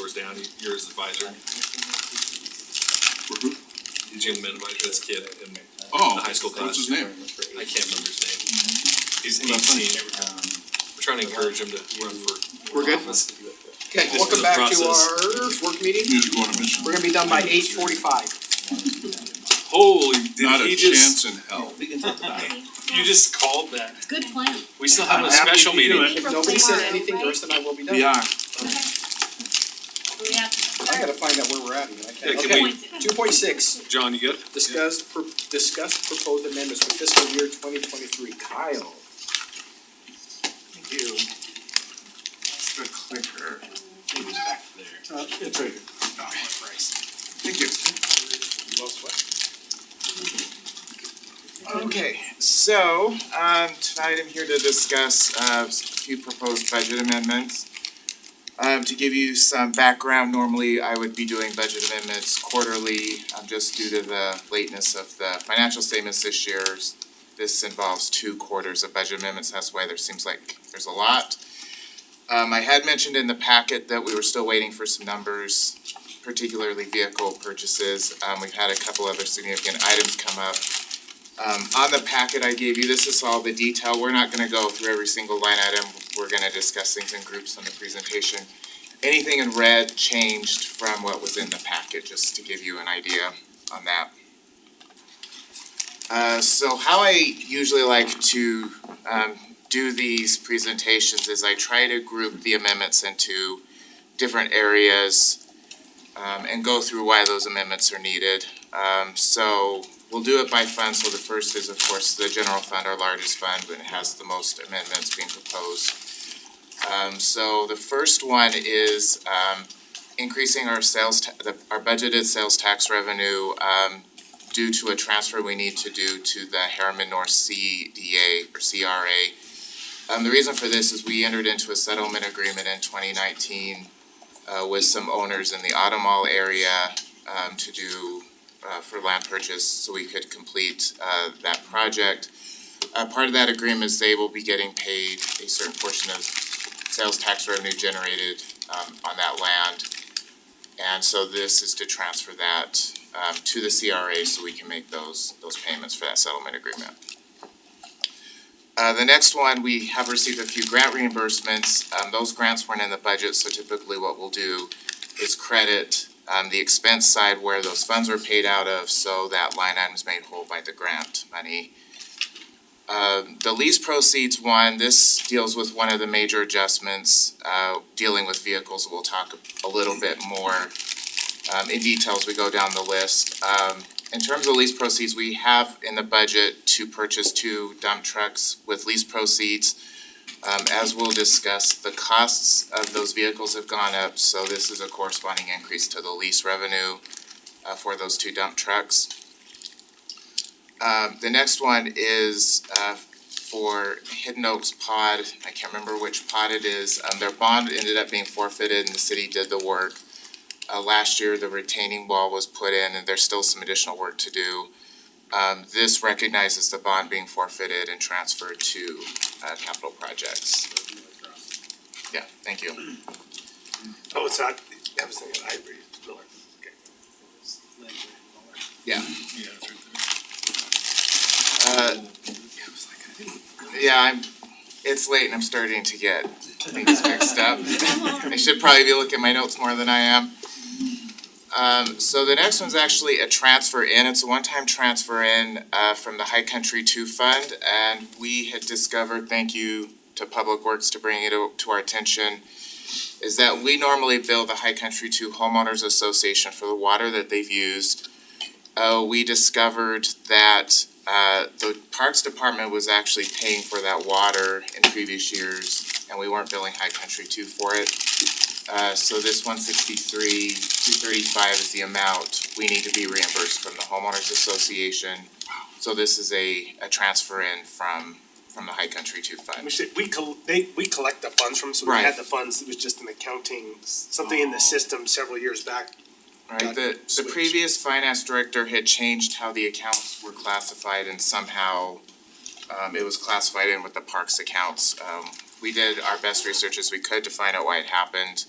numbers down, you're his advisor. For who? Jim Menvite, this kid in the Oh, high school class. what's his name? I can't remember his name. He's 18. We're trying to encourage him to run for We're good? office. Okay, Just welcome the back to process. our work meeting. Music on a mission. We're gonna be done by 8:45. Holy, Not did a he just, chance in hell. you just called that. Good plan. We still have a I'm happy special to do meeting. it. If nobody says anything, the rest of the night will be done. Yeah. We have to I start. gotta find out where we're at again, I Yeah, can't. can Okay, 2.6, John, you good? discuss proposed amendments for fiscal year 2023. Kyle. Thank you. That's the clicker. It was back there. It's right here. Okay. Thank you. You lost what? Okay, so, tonight I'm here to discuss, a few proposed budget amendments. To give you some background, normally I would be doing budget amendments quarterly, just due to the lateness of the financial statements this year. This involves 2 quarters of budget amendments, that's why there seems like there's a lot. I had mentioned in the packet that we were still waiting for some numbers, particularly vehicle purchases. We've had a couple other significant items come up. On the packet I gave you, this is all the detail. We're not gonna go through every single line item. We're gonna discuss things in groups on the presentation. Anything in red changed from what was in the packet, just to give you an idea on that. So how I usually like to, do these presentations is I try to group the amendments into different areas, and go through why those amendments are needed. So we'll do it by fund, so the first is of course the general fund, our largest fund, but it has the most amendments being proposed. So the first one is increasing our our budgeted sales tax revenue due to a transfer we need to do to the Harriman North CDA or CRA. The reason for this is we entered into a settlement agreement in 2019 with some owners in the Auto Mall area to do for land purchase, so we could complete that project. Part of that agreement is they will be getting paid a certain portion of sales tax revenue generated on that land. And so this is to transfer that to the CRA so we can make those payments for that settlement agreement. The next one, we have received a few grant reimbursements. Those grants weren't in the budget, so typically what we'll do is credit the expense side where those funds were paid out of, so that line item is made whole by the grant money. The lease proceeds one, this deals with one of the major adjustments, dealing with vehicles. We'll talk a little bit more in detail as we go down the list. In terms of lease proceeds, we have in the budget to purchase 2 dump trucks with lease proceeds. As we'll discuss, the costs of those vehicles have gone up, so this is a corresponding increase to the lease revenue for those 2 dump trucks. The next one is for Hidden Oaks Pod. I can't remember which pod it is. Their bond ended up being forfeited and the city did the work. Last year, the retaining wall was put in and there's still some additional work to do. This recognizes the bond being forfeited and transferred to capital projects. Yeah, thank you. Oh, it's not, I was thinking Ivory, Miller, okay. Yeah. Yeah, it's right there. Yeah, it's late and I'm starting to get things mixed up. I should probably be looking at my notes more than I am. So the next one's actually a transfer in. It's a one-time transfer in from the High Country 2 Fund, and we had discovered, thank you to Public Works to bring it to our attention, is that we normally bill the High Country 2 Homeowners Association for the water that they've used. We discovered that the Parks Department was actually paying for that water in previous years, and we weren't billing High Country 2 for it. So this 163,235 is the amount we need to be reimbursed from the homeowners association. So this is a transfer in from the High Country 2 Fund. We collect the funds from, so we Right. had the funds, it was just an accounting, something in the system several years back. Right, the Switch. previous finance director had changed how the accounts were classified and somehow it was classified in with the parks accounts. We did our best research as we could to find out why it happened.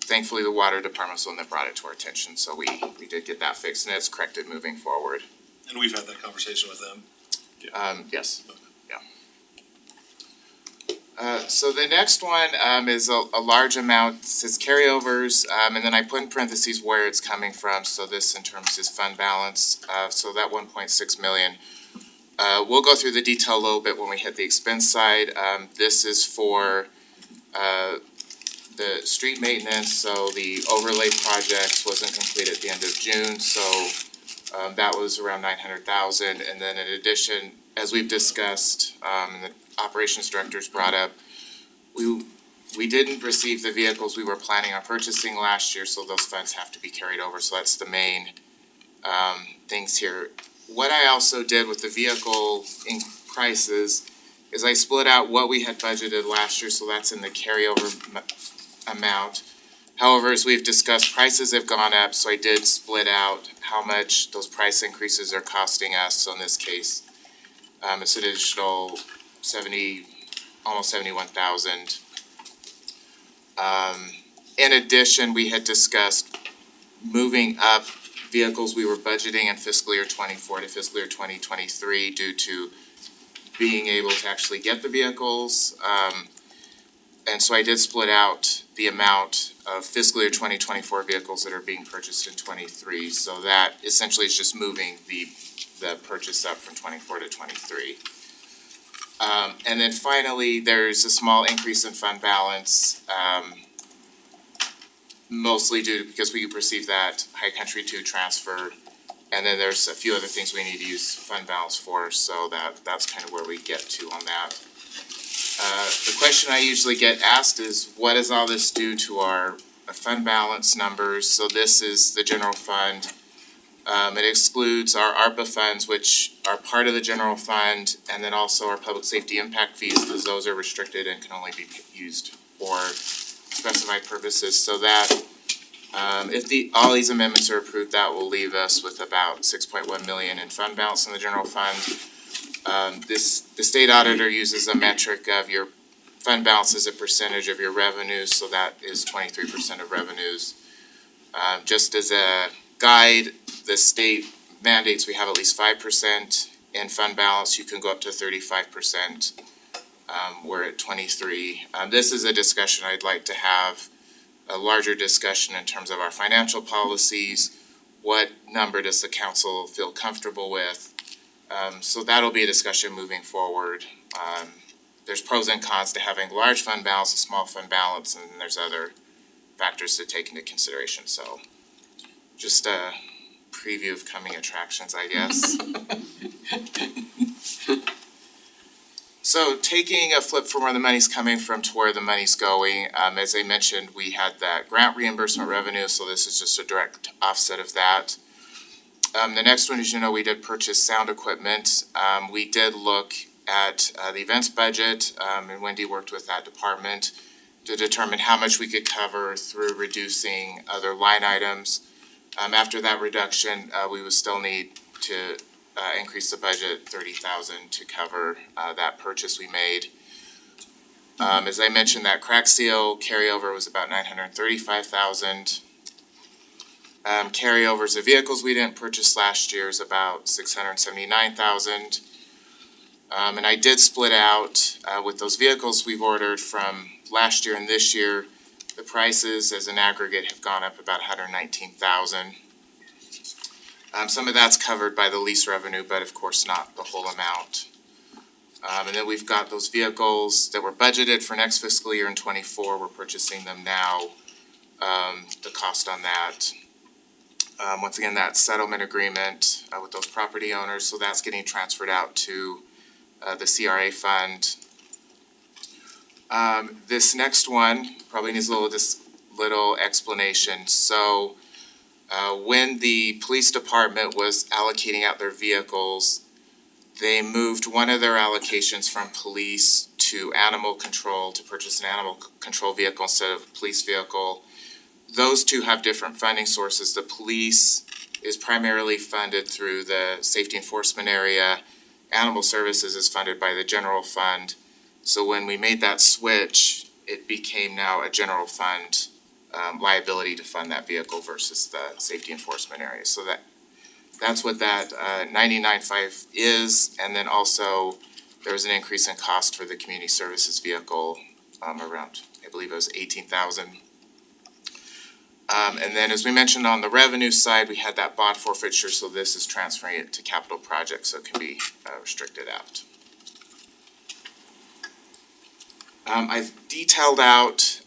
Thankfully, the water department was the one that brought it to our attention, so we did get that fixed and it's corrected moving forward. And we've had that conversation with them. Yes, yeah. So the next one, is a large amount, it says carryovers, and then I put in parentheses where it's coming from, so this in terms is fund balance, so that 1.6 million. We'll go through the detail a little bit when we hit the expense side. This is for, the street maintenance, so the overlay projects wasn't complete at the end of June, so that was around 900,000, and then in addition, as we've discussed, and the operations directors brought up, we didn't receive the vehicles we were planning on purchasing last year, so those funds have to be carried over, so that's the main things here. What I also did with the vehicle in prices is I split out what we had budgeted last year, so that's in the carryover amount. However, as we've discussed, prices have gone up, so I did split out how much those price increases are costing us. So in this case, it's an additional almost 71,000. In addition, we had discussed moving up vehicles we were budgeting in fiscal year 24 to fiscal year 2023 due to being able to actually get the vehicles. And so I did split out the amount of fiscal year 2024 vehicles that are being purchased in 23. So that essentially is just moving the purchase up from 24 to 23. And then finally, there's a small increase in fund balance, mostly because we received that High Country 2 transfer. And then there's a few other things we need to use fund balance for, so that's kind of where we get to on that. The question I usually get asked is, what does all this do to our fund balance numbers? So this is the general fund. It excludes our ARPA funds, which are part of the general fund, and then also our public safety impact fees, because those are restricted and can only be used for specified purposes. So that, if all these amendments are approved, that will leave us with about 6.1 million in fund balance in the general fund. The state auditor uses a metric of your fund balance as a percentage of your revenues, so that is 23% of revenues. Just as a guide, the state mandates we have at least 5% in fund balance. You can go up to 35%. We're at 23. This is a discussion I'd like to have, a larger discussion in terms of our financial policies. What number does the council feel comfortable with? So that'll be a discussion moving forward. There's pros and cons to having large fund balance, a small fund balance, and then there's other factors to take into consideration. So just a preview of coming attractions, I guess. So taking a flip from where the money's coming from to where the money's going, as I mentioned, we had that grant reimbursement revenue, so this is just a direct offset of that. The next one is, we did purchase sound equipment. We did look at the events budget, and Wendy worked with that department to determine how much we could cover through reducing other line items. After that reduction, we would still need to increase the budget 30,000 to cover that purchase we made. As I mentioned, that crack seal carryover was about 935,000. Carryovers of vehicles we didn't purchase last year is about 679,000. And I did split out with those vehicles we've ordered from last year and this year. The prices as an aggregate have gone up about 119,000. Some of that's covered by the lease revenue, but of course not the whole amount. And then we've got those vehicles that were budgeted for next fiscal year in 24. We're purchasing them now. The cost on that. Once again, that settlement agreement with those property owners, so that's getting transferred out to the CRA fund. This next one probably needs a little explanation. So when the police department was allocating out their vehicles, they moved one of their allocations from police to animal control to purchase an animal control vehicle instead of a police vehicle. Those two have different funding sources. The police is primarily funded through the safety enforcement area. Animal services is funded by the general fund. So when we made that switch, it became now a general fund liability to fund that vehicle versus the safety enforcement area. So that's what that 99.5 is, and then also there was an increase in cost for the community services vehicle, around, I believe it was 18,000. And then as we mentioned on the revenue side, we had that bond forfeiture, so this is transferring it to capital projects, so it can be restricted out. I've detailed out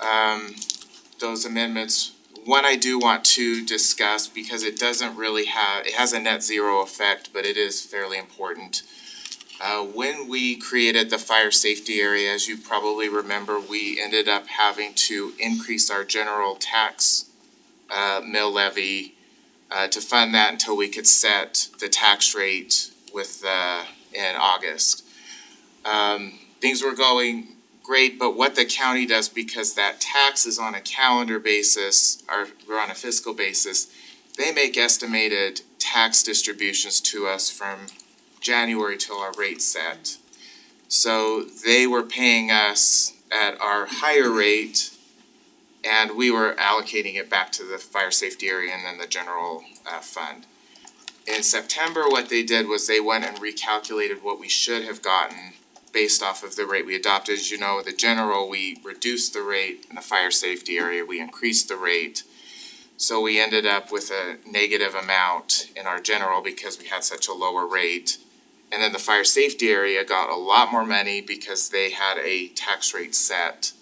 those amendments. One I do want to discuss because it doesn't really it has a net zero effect, but it is fairly important. When we created the fire safety area, as you probably remember, we ended up having to increase our general tax mill levy to fund that until we could set the tax rate in August. Things were going great, but what the county does, because that tax is on a calendar basis, or we're on a fiscal basis, they make estimated tax distributions to us from January till our rate's set. So they were paying us at our higher rate, and we were allocating it back to the fire safety area and then the general fund. In September, what they did was they went and recalculated what we should have gotten based off of the rate we adopted. As you know, the general, we reduced the rate. In the fire safety area, we increased the rate. So we ended up with a negative amount in our general because we had such a lower rate. And then the fire safety area got a lot more money because they had a tax rate set.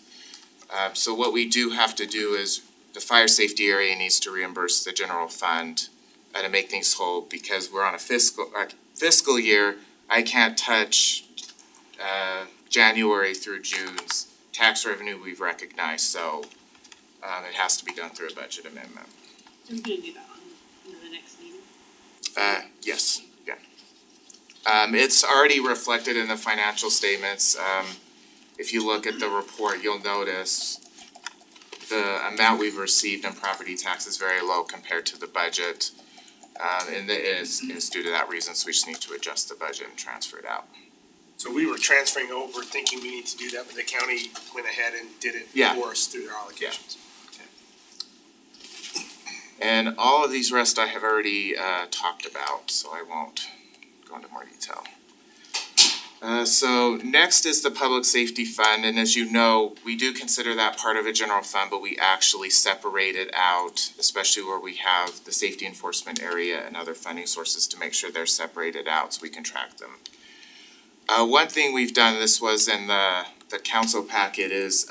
So what we do have to do is the fire safety area needs to reimburse the general fund to make things whole, because we're on a fiscal year. I can't touch January through June's tax revenue we've recognized, so it has to be done through a budget amendment. Are we gonna do that in the next meeting? Yes, yeah. It's already reflected in the financial statements. If you look at the report, you'll notice the amount we've received in property tax is very low compared to the budget. And it is due to that reason, so we just need to adjust the budget and transfer it out. So we were transferring over thinking we need to do that, but the county went ahead and did it Yeah. for us through their allocations. And all of these rest I have already talked about, so I won't go into more detail. So next is the public safety fund, and as you know, we do consider that part of a general fund, but we actually separate it out, especially where we have the safety enforcement area and other funding sources, to make sure they're separated out so we can track them. One thing we've done, this was in the council packet, is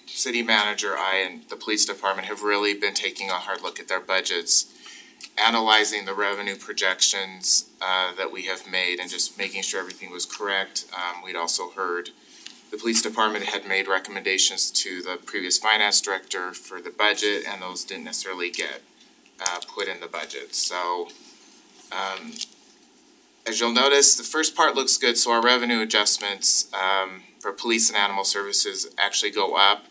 city manager, I, and the police department have really been taking a hard look at their budgets, analyzing the revenue projections that we have made and just making sure everything was correct. We'd also heard the police department had made recommendations to the previous finance director for the budget, and those didn't necessarily get put in the budget. So as you'll notice, the first part looks good, so our revenue adjustments for police and animal services actually go up.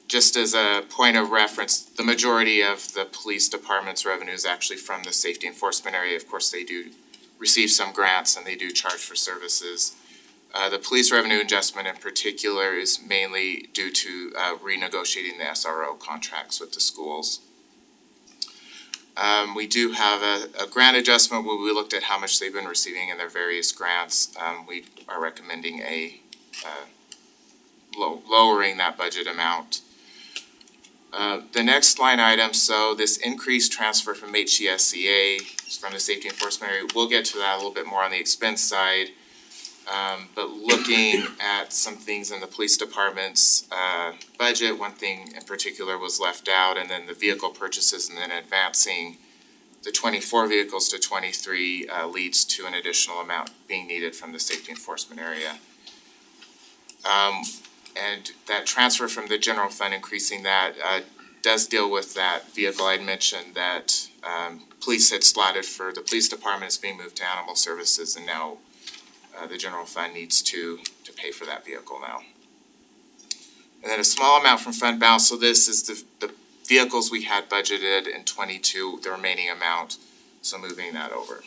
Just as a point of reference, the majority of the police department's revenue is actually from the safety enforcement area. Of course, they do receive some grants and they do charge for services. The police revenue adjustment in particular is mainly due to renegotiating the SRO contracts with the schools. We do have a grant adjustment where we looked at how much they've been receiving in their various grants. We are recommending lowering that budget amount. The next line item, so this increased transfer from HCSCA from the safety enforcement area, we'll get to that a little bit more on the expense side. But looking at some things in the police department's budget, one thing in particular was left out, and then the vehicle purchases, and then advancing the 24 vehicles to 23 leads to an additional amount being needed from the safety enforcement area. And that transfer from the general fund, increasing that, does deal with that vehicle I'd mentioned that police had slotted for the police department is being moved to animal services, and now the general fund needs to pay for that vehicle now. And then a small amount from fund balance, so this is the vehicles we had budgeted in 22, the remaining amount, so moving that over.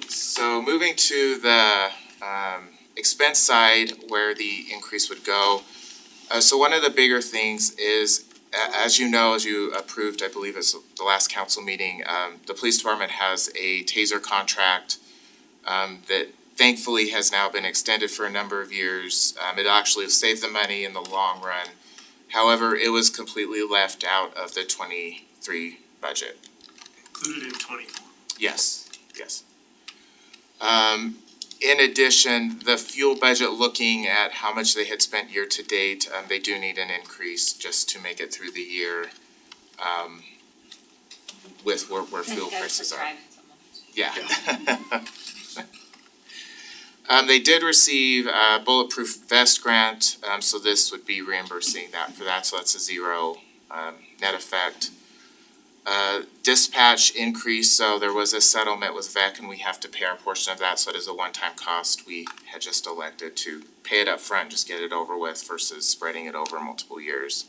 So moving to the expense side where the increase would go, So one of the bigger things is, as you know, as you approved, I believe it's the last council meeting, the police department has a TASER contract that thankfully has now been extended for a number of years. It actually saved the money in the long run. However, it was completely left out of the 23 budget. Included in 24. Yes, yes. In addition, the fuel budget, looking at how much they had spent year to date, they do need an increase just to make it through the year, with where fuel prices are. Yeah. They did receive a bulletproof vest grant, so this would be reimbursing that for that, so that's a zero, net effect. Dispatch increase, so there was a settlement with VEC and we have to pay our portion of that, so it is a one-time cost. We had just elected to pay it up front, just get it over with versus spreading it over multiple years.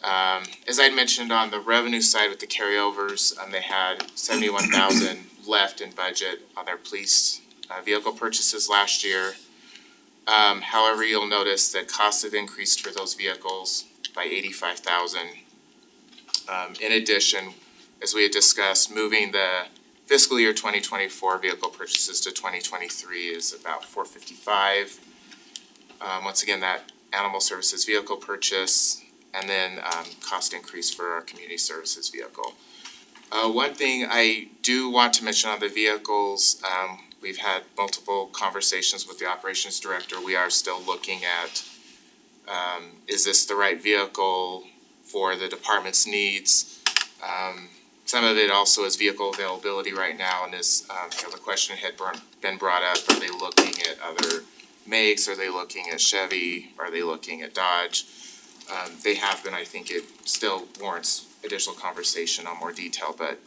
As I mentioned on the revenue side with the carryovers, they had 71,000 left in budget on their police vehicle purchases last year. However, you'll notice that costs have increased for those vehicles by 85,000. In addition, as we had discussed, moving the fiscal year 2024 vehicle purchases to 2023 is about 455. Once again, that animal services vehicle purchase, and then cost increase for our community services vehicle. One thing I do want to mention on the vehicles, we've had multiple conversations with the operations director. We are still looking at, is this the right vehicle for the department's needs? Some of it also is vehicle availability right now, and is, the question had been brought up, are they looking at other makes, are they looking at Chevy, are they looking at Dodge? They have been, I think it still warrants additional conversation on more detail, but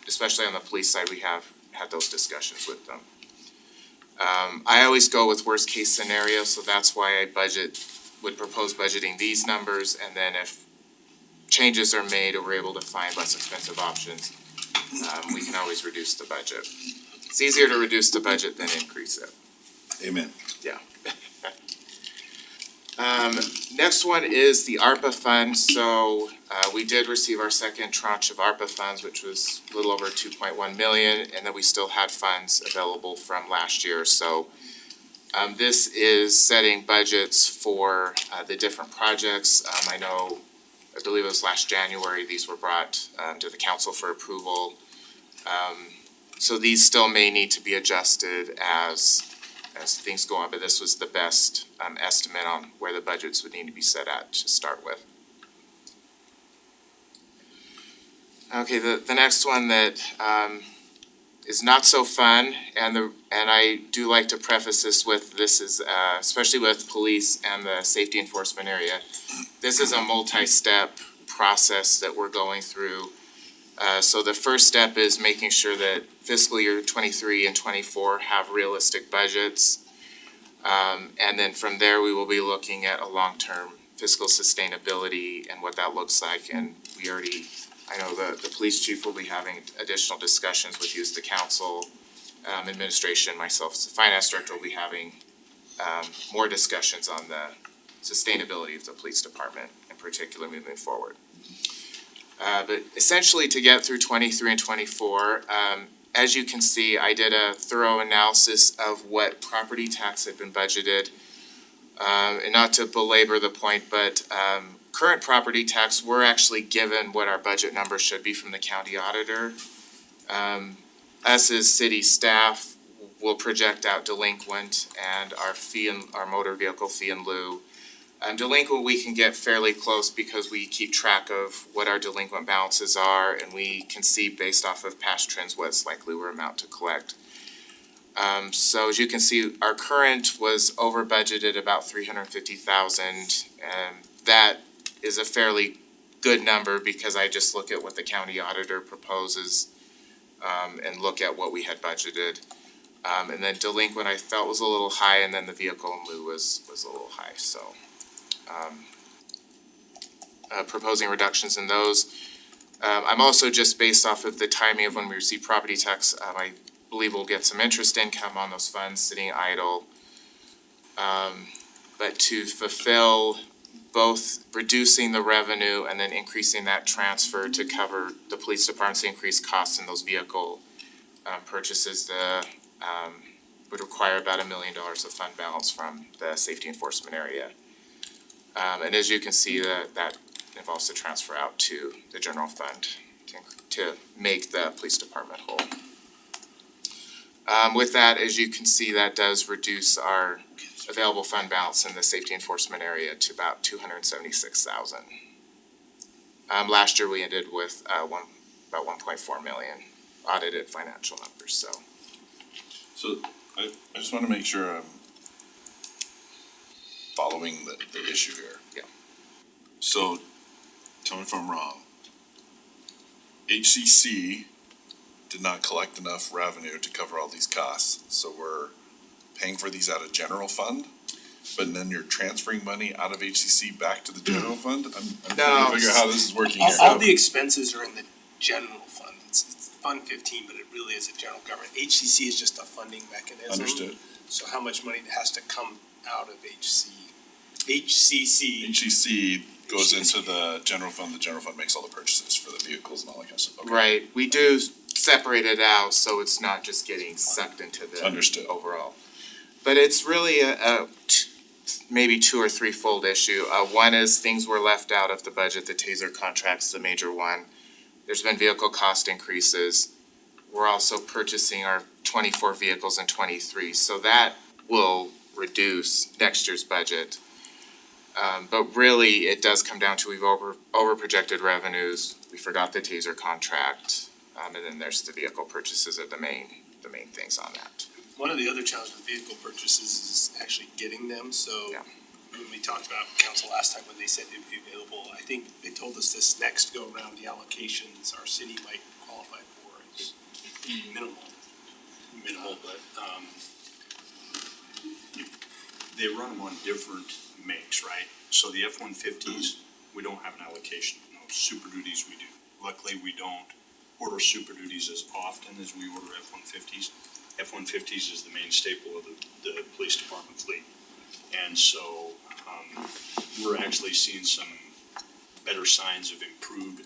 especially on the police side, we have had those discussions with them. I always go with worst case scenario, so that's why I would propose budgeting these numbers, and then if changes are made or we're able to find less expensive options, we can always reduce the budget. It's easier to reduce the budget than increase it. Amen. Yeah. Next one is the ARPA fund. So we did receive our second tranche of ARPA funds, which was a little over 2.1 million, and then we still had funds available from last year. So this is setting budgets for the different projects. I believe it was last January, these were brought to the council for approval. So these still may need to be adjusted as things go on, but this was the best estimate on where the budgets would need to be set at to start with. Okay, the next one that is not so fun, and I do like to preface this is especially with police and the safety enforcement area. This is a multi-step process that we're going through. So the first step is making sure that fiscal year 23 and 24 have realistic budgets. And then from there, we will be looking at a long-term fiscal sustainability and what that looks like. And I know the police chief will be having additional discussions with you as the council, administration, myself as the finance director will be having more discussions on the sustainability of the police department in particular moving forward. But essentially to get through 23 and 24, as you can see, I did a thorough analysis of what property tax had been budgeted. And not to belabor the point, but current property tax, we're actually given what our budget number should be from the county auditor. Us as city staff will project out delinquent and our motor vehicle fee in lieu. Delinquent, we can get fairly close because we keep track of what our delinquent balances are, and we can see based off of past trends what's likely we're amount to collect. So as you can see, our current was over budgeted about 350,000, and that is a fairly good number because I just look at what the county auditor proposes and look at what we had budgeted. And then delinquent I felt was a little high, and then the vehicle in lieu was a little high, so. Proposing reductions in those. I'm also just based off of the timing of when we receive property tax, I believe we'll get some interest income on those funds sitting idle. But to fulfill both reducing the revenue and then increasing that transfer to cover the police department's increased costs in those vehicle purchases, would require about $1 million of fund balance from the safety enforcement area. And as you can see, that involves the transfer out to the general fund to make the police department whole. With that, as you can see, that does reduce our available fund balance in the safety enforcement area to about 276,000. Last year we ended with about 1.4 million audited financial numbers, so. So I just wanna make sure I'm following the issue here. Yeah. So, tell me if I'm wrong. HCC did not collect enough revenue to cover all these costs, so we're paying for these out of general fund? But then you're transferring money out of HCC back to the general fund? I'm trying to figure out how this is working here. All the expenses are in the general fund, it's Fund 15, but it really is a general government. HCC is just a funding mechanism. Understood. So how much money has to come out of HCC? HCC goes into the general fund makes all the purchases for the vehicles and all that kind of stuff. Okay. Right, we do separate it out, so it's not just getting sucked into the Understood. overall. But it's really maybe two or threefold issue. One is things were left out of the budget, the TASER contract's the major one. There's been vehicle cost increases. We're also purchasing our 24 vehicles in 23, so that will reduce next year's budget. But really, it does come down to we've over projected revenues, we forgot the TASER contract, and then there's the vehicle purchases are the main things on that. One of the other challenges with vehicle purchases is actually getting them, so Yeah. when we talked about council last time, when they said it'd be available, I think they told us this next go around, the allocations our city might qualify for is minimal, but, they run them on different makes, right? So the F-150s, we don't have an allocation, no, Super Duties we do. Luckily, we don't order Super Duties as often as we order F-150s. F-150s is the main staple of the police department fleet. And so, we're actually seeing some better signs of improved,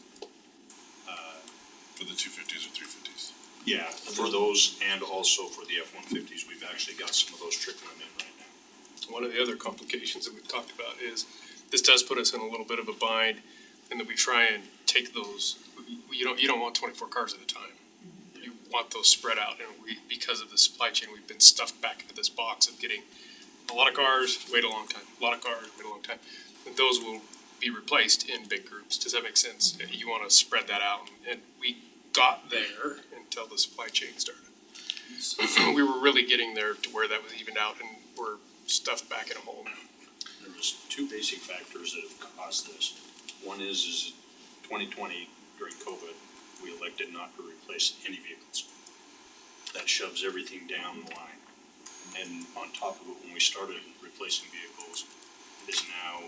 For the 250s or 350s. yeah, for those and also for the F-150s, we've actually got some of those trickling in right now. One of the other complications that we've talked about is this does put us in a little bit of a bind in that we try and take those, you don't want 24 cars at a time. You want those spread out, and because of the supply chain, we've been stuffed back into this box of getting a lot of cars, wait a long time, a lot of cars, wait a long time. And those will be replaced in big groups. Does that make sense? You wanna spread that out, and we got there until the supply chain started. We were really getting there to where that was evened out, and we're stuffed back in a hole now. There was two basic factors that have caused this. One is 2020 during COVID, we elected not to replace any vehicles. That shoves everything down the line. And on top of it, when we started replacing vehicles, is now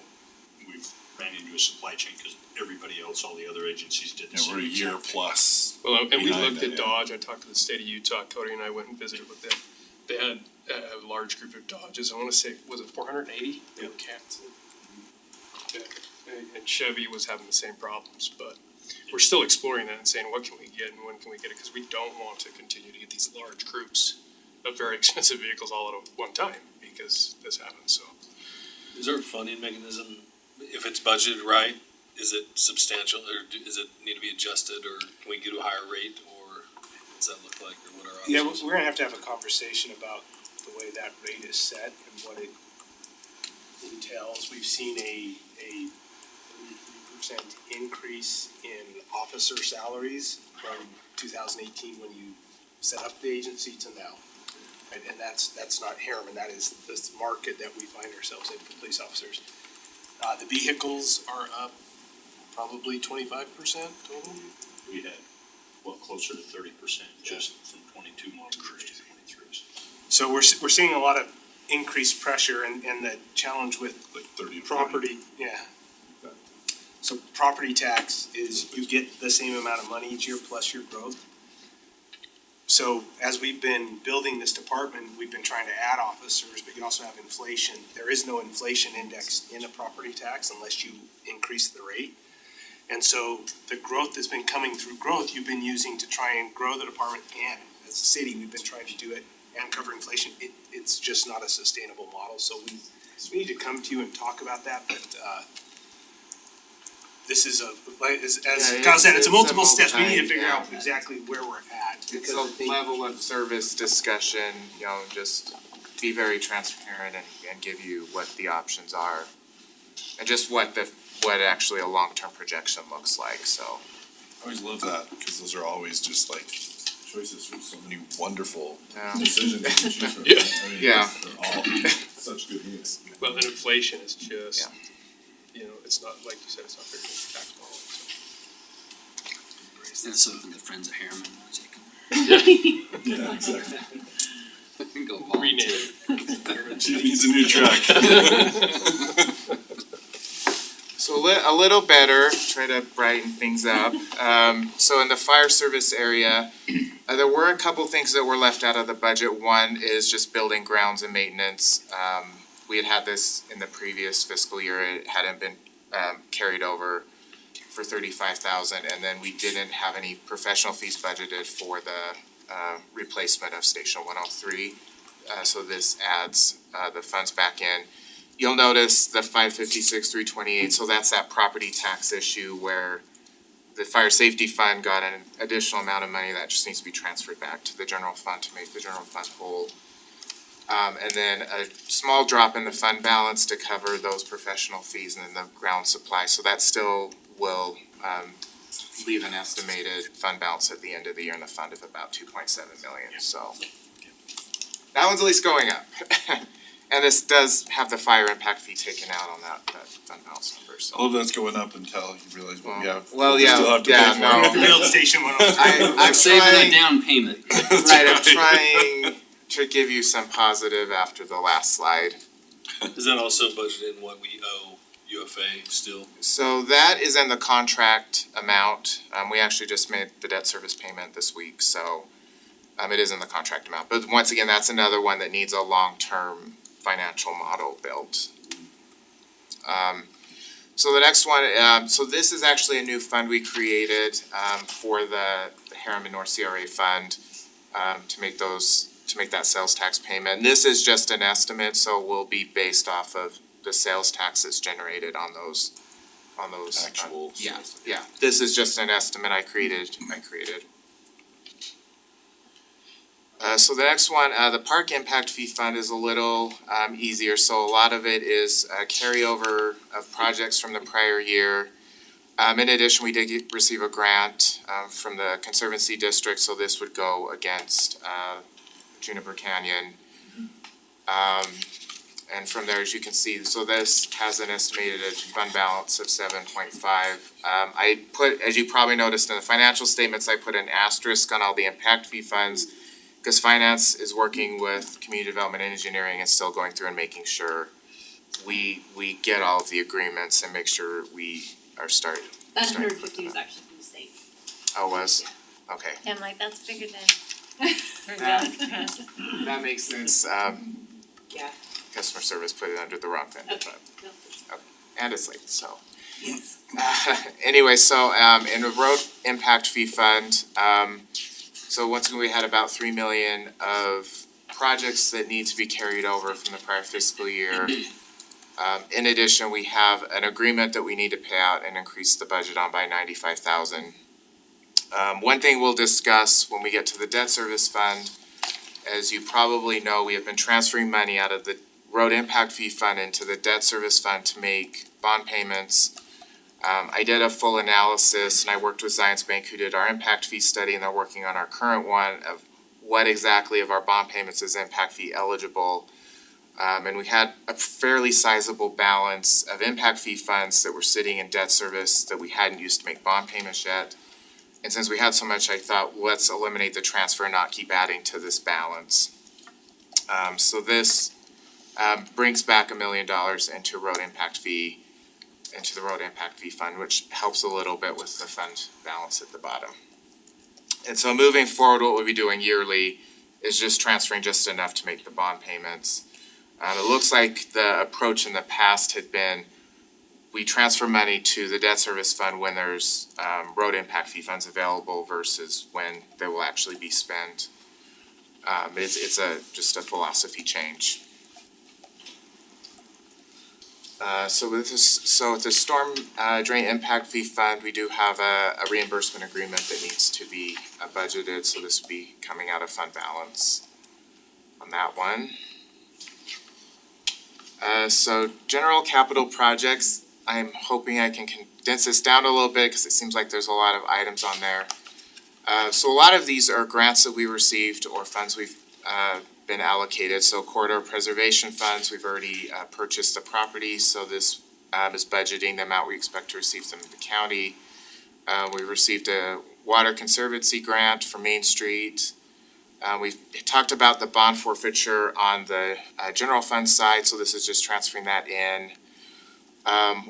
we've ran into a supply chain because everybody else, all the other agencies did the Yeah, same we're a year exact thing. plus. Well, and we behind looked that, at yeah. Dodge, I talked to the state of Utah, Cody and I went and visited with them. They had a large group of Dodges, I wanna say, was it 480? They were canceled. Yeah, and Chevy was having the same problems, but we're still exploring that and saying, what can we get and when can we get it? Cause we don't want to continue to get these large groups of very expensive vehicles all at one time, because this happens, so. Is there a funding mechanism, if it's budgeted right, is it substantial, or does it need to be adjusted, or can we get a higher rate, or what does that look like, or what are our yeah, options? we're gonna have to have a conversation about the way that rate is set and what it entails. We've seen a 33% increase in officer salaries from 2018 when you set up the agency to now. Right, and that's not Harriman, that is this market that we find ourselves in for police officers. The vehicles are up probably 25% total. We had, well, closer to 30% just from 22 model years to 23s. So we're seeing a lot of increased pressure and the challenge with Like 30 and 40. property, yeah. So property tax is you get the same amount of money each year plus your growth. So as we've been building this department, we've been trying to add officers, but you also have inflation. There is no inflation index in a property tax unless you increase the rate. And so the growth that's been coming through growth, you've been using to try and grow the department, and as a city, we've been trying to do it and cover inflation. It's just not a sustainable model, so we need to come to you and talk about that, but this is as Yeah, Kyle said, it's a it's multiple a steps. We need to multi- figure yeah. out exactly where we're at. It's Because I a think- level of service discussion, you know, just be very transparent and give you what the options are. And just what actually a long-term projection looks like, so. I always love that, because those are always just like choices from so many wonderful Yeah. decisions you can choose from. Yeah. I mean, Yeah. they're all such good news. Well, and inflation is just, Yeah. you know, it's not, like you said, it's not very impactful, so. That's something the Friends of Harriman would take. Yeah, exactly. Go volunteer. Rename it. Chief needs a new truck. So a little better, try to brighten things up. So in the fire service area, there were a couple things that were left out of the budget. One is just building grounds and maintenance. We had this in the previous fiscal year, it hadn't been carried over for $35,000, and then we didn't have any professional fees budgeted for the replacement of Station 103. So this adds the funds back in. You'll notice the 556,328, so that's that property tax issue where the fire safety fund got an additional amount of money that just needs to be transferred back to the general fund to make the general fund whole. And then a small drop in the fund balance to cover those professional fees and then the ground supply, so that still will leave an estimated fund balance at the end of the year in the fund of about 2.7 million, so. That one's at least going up. And this does have the fire impact fee taken out on that fund balance number, so. All of that's going up until you realize what we have. Well, we yeah, still have to yeah, pay for. no. We have to build Station 103. I'm Saving a trying, down payment. right, I'm trying to give you some positive after the last slide. Is that also budgeted in what we owe UFA still? So that is in the contract amount. We actually just made the debt service payment this week, so it is in the contract amount. But once again, that's another one that needs a long-term financial model built. So the next one, so this is actually a new fund we created for the Harriman North CRA Fund to make that sales tax payment. And this is just an estimate, so will be based off of the sales taxes generated on those. Actual Yeah, sales. yeah. This is just an estimate I created. So the next one, the Park Impact Fee Fund is a little easier, so a lot of it is a carryover of projects from the prior year. In addition, we did receive a grant from the Conservancy District, so this would go against Juniper Canyon. And from there, as you can see, so this has an estimated fund balance of 7.5. I put, as you probably noticed in the financial statements, I put an asterisk on all the impact fee funds, because finance is working with community development and engineering and still going through and making sure we get all of the agreements and make sure we are started. That 150 was actually from the state. Oh, was? Okay, I'm like, that's bigger than. that makes sense. Yeah. Customer service put it under the wrong vendor, Okay. but, No, it's- and it's late, so. Yes. Anyway, so in the road impact fee fund, so once again, we had about 3 million of projects that need to be carried over from the prior fiscal year. In addition, we have an agreement that we need to pay out and increase the budget on by 95,000. One thing we'll discuss when we get to the debt service fund, as you probably know, we have been transferring money out of the road impact fee fund into the debt service fund to make bond payments. I did a full analysis and I worked with Zions Bank who did our impact fee study, and they're working on our current one of what exactly of our bond payments is impact fee eligible. And we had a fairly sizable balance of impact fee funds that were sitting in debt service that we hadn't used to make bond payments yet. And since we had so much, I thought, let's eliminate the transfer and not keep adding to this balance. So this brings back $1 million into the road impact fee fund, which helps a little bit with the fund balance at the bottom. And so moving forward, what we'll be doing yearly is just transferring just enough to make the bond payments. It looks like the approach in the past had been, we transfer money to the debt service fund when there's road impact fee funds available versus when they will actually be spent. It's just a philosophy change. So with the storm drain impact fee fund, we do have a reimbursement agreement that needs to be budgeted, so this will be coming out of fund balance on that one. So general capital projects, I'm hoping I can condense this down a little bit because it seems like there's a lot of items on there. So a lot of these are grants that we received or funds we've been allocated. So corridor preservation funds, we've already purchased the property, so this is budgeting the amount we expect to receive from the county. We received a water conservancy grant for Main Street. We've talked about the bond forfeiture on the general fund side, so this is just transferring that in.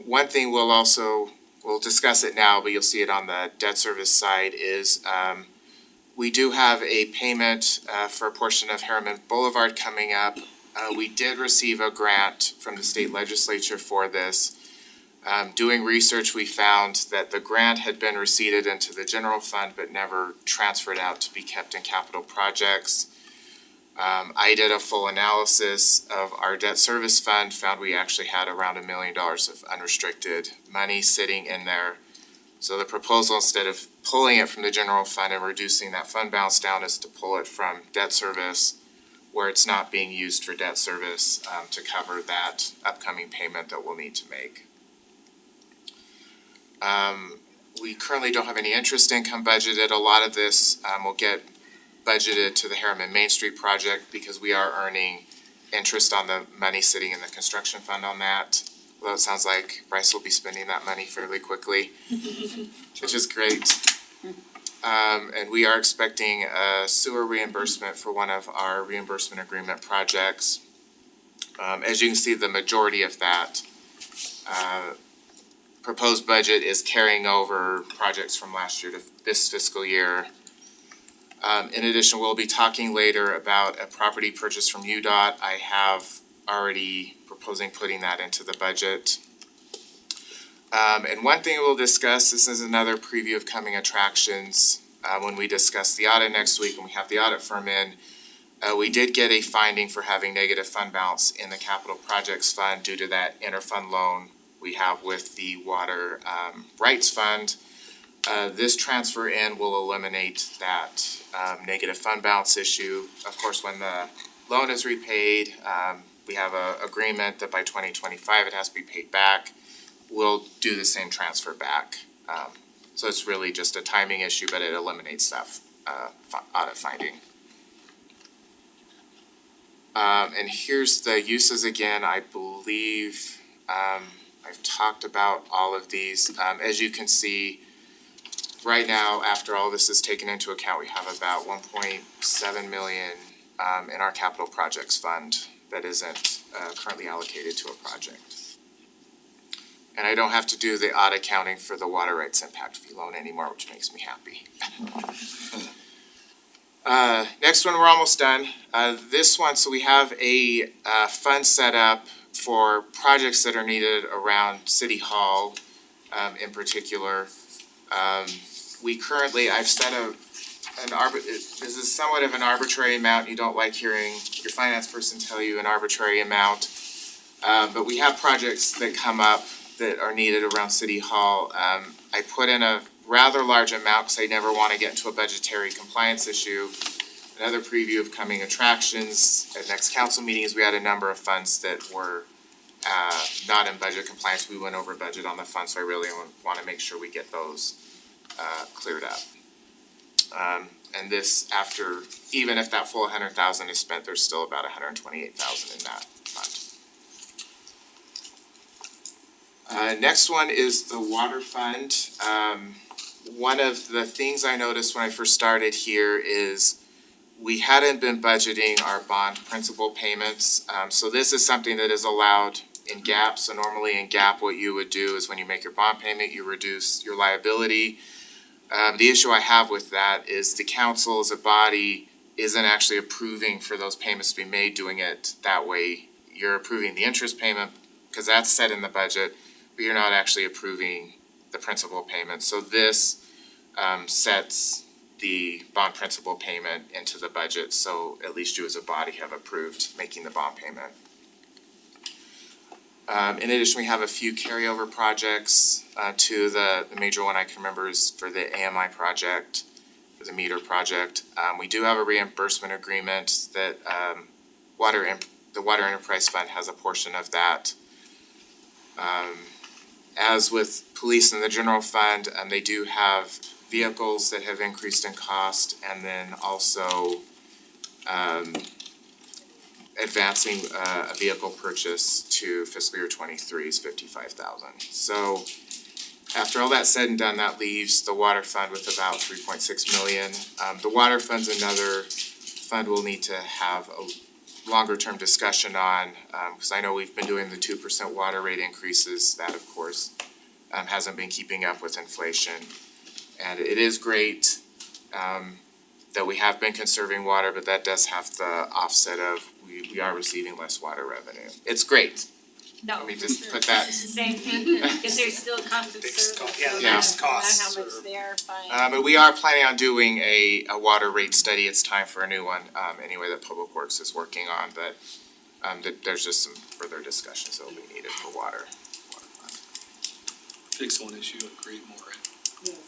One thing we'll discuss it now, but you'll see it on the debt service side, is we do have a payment for a portion of Harriman Boulevard coming up. We did receive a grant from the state legislature for this. Doing research, we found that the grant had been receipted into the general fund but never transferred out to be kept in capital projects. I did a full analysis of our debt service fund, found we actually had around $1 million of unrestricted money sitting in there. So the proposal, instead of pulling it from the general fund and reducing that fund balance down, is to pull it from debt service where it's not being used for debt service to cover that upcoming payment that we'll need to make. We currently don't have any interest income budgeted. A lot of this will get budgeted to the Harriman Main Street project because we are earning interest on the money sitting in the construction fund on that. Although it sounds like Bryce will be spending that money fairly quickly, which is great. And we are expecting a sewer reimbursement for one of our reimbursement agreement projects. As you can see, the majority of that proposed budget is carrying over projects from last year to this fiscal year. In addition, we'll be talking later about a property purchase from UDOT. I have already proposing putting that into the budget. And one thing we'll discuss, this is another preview of coming attractions, when we discuss the audit next week and we have the audit firm in, we did get a finding for having negative fund balance in the capital projects fund due to that interfund loan we have with the water rights fund. This transfer in will eliminate that negative fund balance issue. Of course, when the loan is repaid, we have a agreement that by 2025 it has to be paid back. We'll do the same transfer back. So it's really just a timing issue, but it eliminates that audit finding. And here's the uses again. I believe I've talked about all of these. As you can see, right now, after all this is taken into account, we have about 1.7 million in our capital projects fund that isn't currently allocated to a project. And I don't have to do the audit accounting for the water rights impact fee loan anymore, which makes me happy. Next one, we're almost done. This one, so we have a fund set up for projects that are needed around City Hall in particular. We currently, I've set this is somewhat of an arbitrary amount. You don't like hearing your finance person tell you an arbitrary amount. But we have projects that come up that are needed around City Hall. I put in a rather large amount because I never want to get into a budgetary compliance issue. Another preview of coming attractions. At next council meetings, we had a number of funds that were not in budget compliance. We went over budget on the funds, so I really want to make sure we get those cleared up. And this, after, even if that full 100,000 is spent, there's still about 128,000 in that fund. Next one is the water fund. One of the things I noticed when I first started here is we hadn't been budgeting our bond principal payments. So this is something that is allowed in GAAP. So normally in GAAP, what you would do is when you make your bond payment, you reduce your liability. The issue I have with that is the council as a body isn't actually approving for those payments to be made, doing it that way. You're approving the interest payment, cause that's set in the budget, but you're not actually approving the principal payment. So this sets the bond principal payment into the budget, so at least you as a body have approved making the bond payment. In addition, we have a few carryover projects, the major one I can remember is for the AMI project, for the meter project. We do have a reimbursement agreement that, the Water Enterprise Fund has a portion of that. As with police and the general fund, they do have vehicles that have increased in cost, and then also, advancing a vehicle purchase to fiscal year 23's 55,000. So after all that's said and done, that leaves the water fund with about 3.6 million. The water fund's another fund we'll need to have a longer term discussion on, cause I know we've been doing the 2% water rate increases. That of course hasn't been keeping up with inflation. And it is great that we have been conserving water, but that does have the offset of we are receiving less water revenue. It's great. No, Let me for just sure. put that. It's the same thing, cause there's still cost of Fixed service, cost, yeah, so no yeah. matter fixed costs how much are- they're fine. But we are planning on doing a water rate study. It's time for a new one, anyway, that Public Works is working on, but there's just some further discussions that will be needed for water. Fix one issue and create more.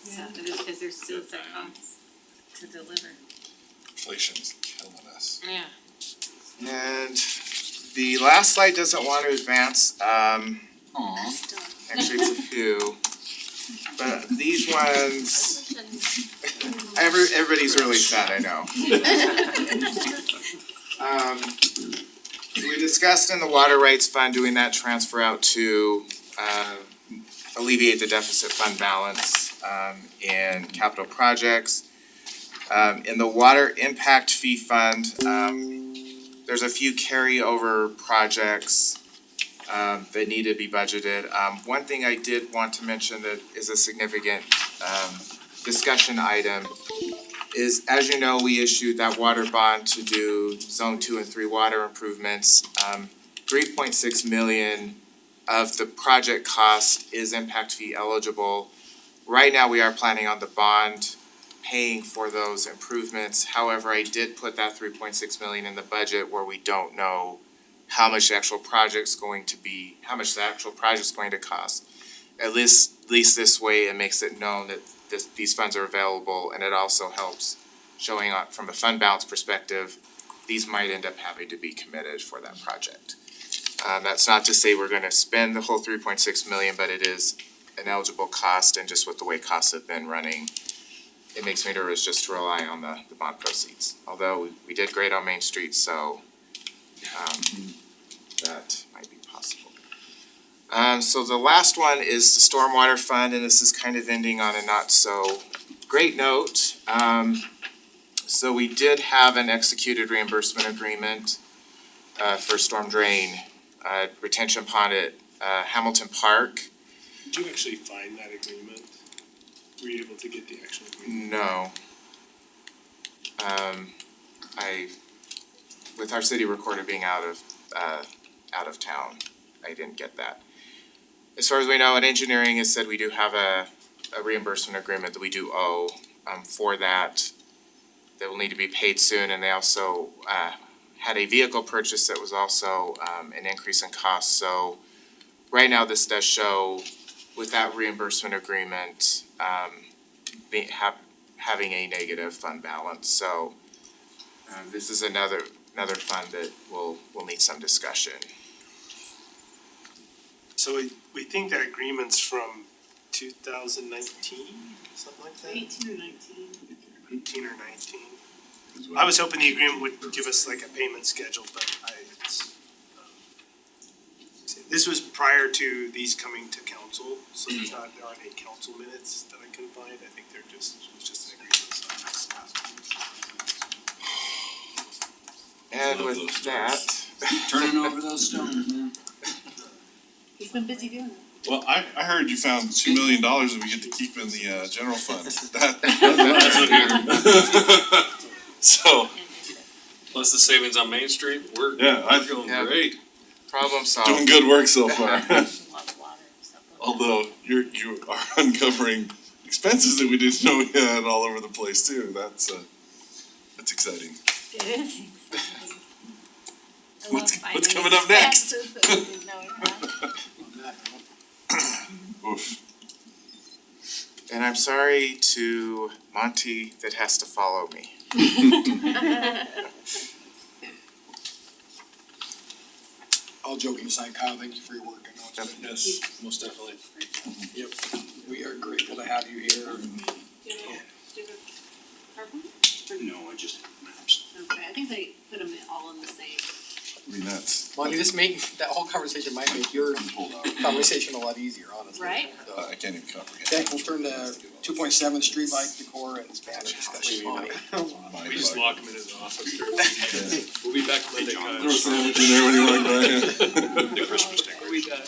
Yeah, it is, cause there's still some costs to deliver. Inflation's killing us. Yeah. And the last slide doesn't want to advance, Aw. actually it's a few. But these ones, everybody's really sad, I know. So we discussed in the water rights fund doing that transfer out to alleviate the deficit fund balance in capital projects. In the water impact fee fund, there's a few carryover projects that need to be budgeted. One thing I did want to mention that is a significant discussion item is, as you know, we issued that water bond to do zone 2 and 3 water improvements. 3.6 million of the project cost is impact fee eligible. Right now, we are planning on the bond paying for those improvements. However, I did put that 3.6 million in the budget where we don't know how much the actual project's going to be, how much the actual project's going to cost. At least this way, it makes it known that these funds are available, and it also helps showing up from a fund balance perspective, these might end up having to be committed for that project. That's not to say we're gonna spend the whole 3.6 million, but it is an eligible cost, and just with the way costs have been running, it makes me nervous just to rely on the bond proceeds. Although we did great on Main Street, so that might be possible. So the last one is the Stormwater Fund, and this is kind of ending on a not so great note. So we did have an executed reimbursement agreement for storm drain retention pond at Hamilton Park. Did you actually find that agreement? Were you able to get the actual agreement? No. With our city recorder being out of town, I didn't get that. As far as we know, in engineering, it said we do have a reimbursement agreement that we do owe for that will need to be paid soon, and they also had a vehicle purchase that was also an increase in cost. So right now, this does show with that reimbursement agreement having a negative fund balance. So this is another fund that will need some discussion. So we think that agreement's from 2019, something like that? 18 or 19. 18 or 19. I was hoping the agreement would give us like a payment schedule, but this was prior to these coming to council, so there aren't any council minutes that I can find. I think it was just an agreement signed. And Love with those that, Turning over those stones, man. He's been busy doing it. Well, I heard you found $2 million that we get to keep in the, general fund. So, Plus the savings on Main Street, we're yeah, going Yeah. great. Problem solved. doing good work so far. A lot of water and stuff. Although you are uncovering expenses that we didn't know we had all over the place too. That's exciting. It is exciting. I love What's finding coming up next? expenses that we didn't know we had. Oof. And I'm sorry to Monty that has to follow me. All joking aside, Kyle, thank you for your work. I know it's been, Yes, most definitely. we are grateful to have you here. Do you have a PowerPoint? No, I just have maps. Okay, I think they put them all in the same. I mean, that's, Monty, that whole conversation might make your conversation a lot easier, honestly. Right? So, I can't even comprehend. okay, we'll turn to 2.7 streetlight decor and banner discussion. Monty. My We just God. lock him in his office. We'll be back Monday, John. Throw a guys. sandwich in there when you walk by. The Christmas decoration.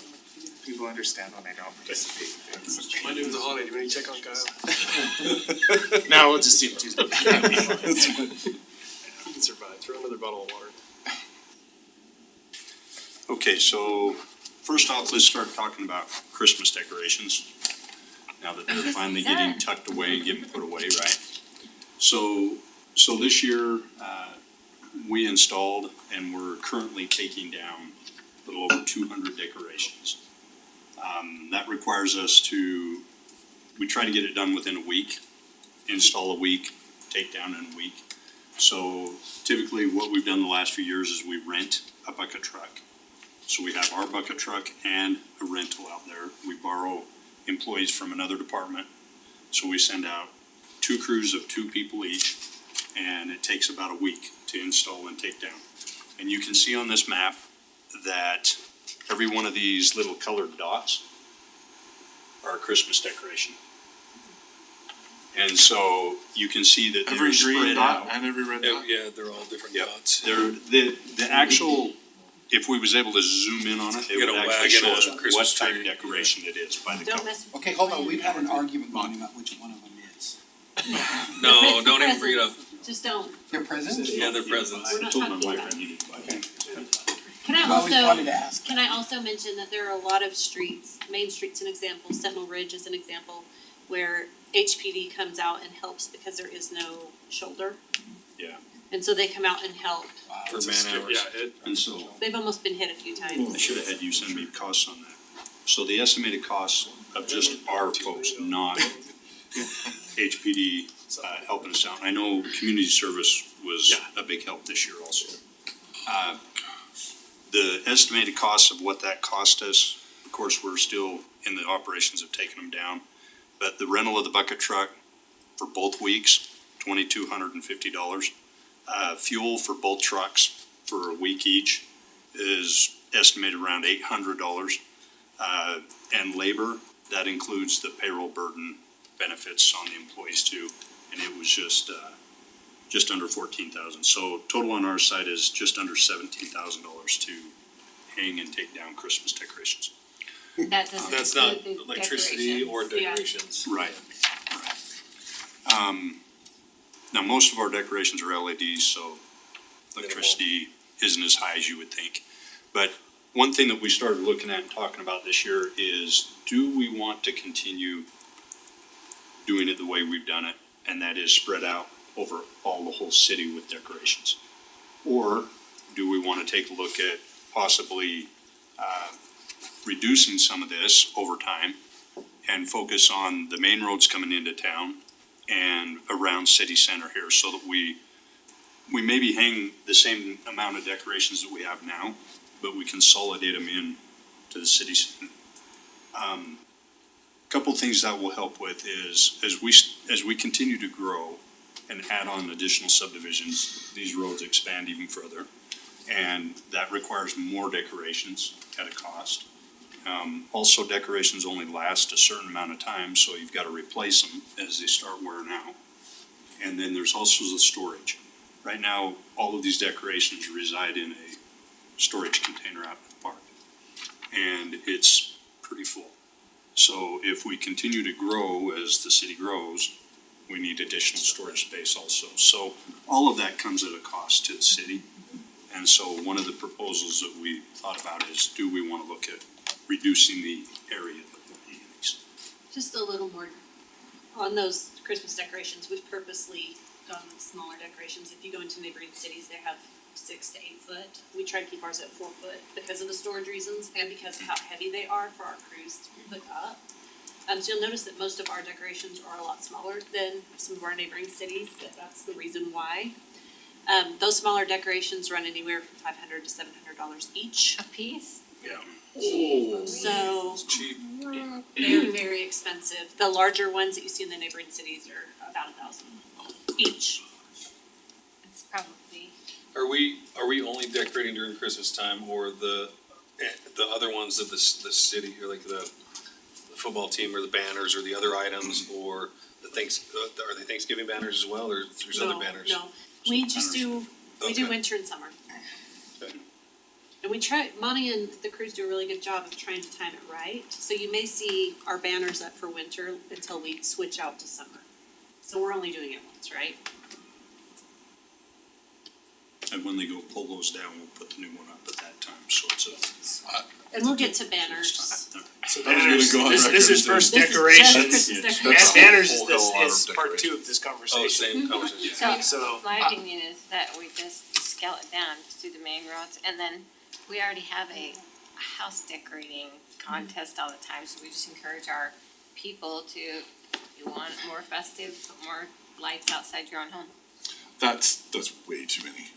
People understand when I don't participate in things. Monday was a holiday, do you want to check on Kyle? No, we'll just see him Tuesday. He can survive, throw another bottle of water. Okay, so first off, let's start talking about Christmas decorations. Now that they're finally getting tucked away and getting put away, right? So this year, we installed and we're currently taking down a little over 200 decorations. That requires us we try to get it done within a week, install a week, take down in a week. So typically what we've done the last few years is we rent a bucket truck. So we have our bucket truck and a rental out there. We borrow employees from another department. So we send out 2 crews of 2 people each, and it takes about a week to install and take down. And you can see on this map that every one of these little colored dots are a Christmas decoration. And so you can see that they're Every green spread dot out. and every red dot. Yeah, they're all different Yep. dots. The actual, if we was able to zoom in on it, it You got would a actually wagon show and us a what Christmas type tree. of decoration it is by the Don't color. mess with. Okay, hold on, we've had an argument, Monty, about which one of them is. No, don't even bring it up. Presents. Just don't. Their presents? Yeah, they're presents. We're not Told my talking wife about I needed to buy Okay. Can I I always wanted also, to ask. can I also mention that there are a lot of streets, Main Street's an example, Sentinel Ridge is an example, where HPD comes out and helps because there is no shoulder. Yeah. And so they come out and help. For man hours. Yeah, And so They've almost been hit a few times. I should have had you send me costs on that. So the estimated costs of just our folks, not HPD, helping us out. I know community service was a big help this year also. The estimated cost of what that cost us, of course, we're still in the operations of taking them down. But the rental of the bucket truck for both weeks, $2,250. Fuel for both trucks for a week each is estimated around $800. And labor, that includes the payroll burden benefits on the employees too. And it was just under 14,000. So total on our side is just under $17,000 to hang and take down Christmas decorations. That doesn't That's not include the electricity or decorations. Yeah. decorations. Right. Now, most of our decorations are LEDs, so electricity isn't as high as you would think. But one thing that we started looking at and talking about this year is, do we want to continue doing it the way we've done it? And that is spread out over the whole city with decorations? Or do we want to take a look at possibly reducing some of this over time and focus on the main roads coming into town and around city center here, so that we maybe hang the same amount of decorations that we have now, but we consolidate them in to the city center. Couple things that will help with is, as we continue to grow and add on additional subdivisions, these roads expand even further. And that requires more decorations at a cost. Also, decorations only last a certain amount of time, so you've got to replace them as they start wearing out. And then there's also the storage. Right now, all of these decorations reside in a storage container out in the park. And it's pretty full. So if we continue to grow as the city grows, we need additional storage space also. So all of that comes at a cost to the city. And so one of the proposals that we thought about is, do we wanna look at reducing the area that we're using? Just a little more, on those Christmas decorations, we've purposely gone with smaller decorations. If you go into neighboring cities, they have 6 to 8 foot. We try to keep ours at 4 foot because of the storage reasons and because of how heavy they are for our crews to put up. So you'll notice that most of our decorations are a lot smaller than some of our neighboring cities, but that's the reason why. Those smaller decorations run anywhere from $500 to $700 each. A piece? Yeah. So Cheap. they're very expensive. The larger ones that you see in the neighboring cities are about $1,000 each. It's probably, Are we only decorating during Christmas time, or the other ones that the city, or like the football team, or the banners, or the other items, or are they Thanksgiving banners as well, or there's other banners? No, we just do, we do Okay. winter and summer. Okay. And we try, Monty and the crews do a really good job of trying to time it right. So you may see our banners up for winter until we switch out to summer. So we're only doing it once, right? And when they go pull those down, we'll put the new one up at that time, so it's And we'll get to banners. So I was gonna go on this is record first This is just decorations. Christmas Yes. decorations. Banners Whole is hell lot this, of is part 2 decorations. of this Oh, conversation. same conversation. so So, my opinion is that we just scale it down, just do the main roads, and then we already have a house decorating contest all the time, so we just encourage our people to, if you want more festive, put more lights outside your own home. That's way too many.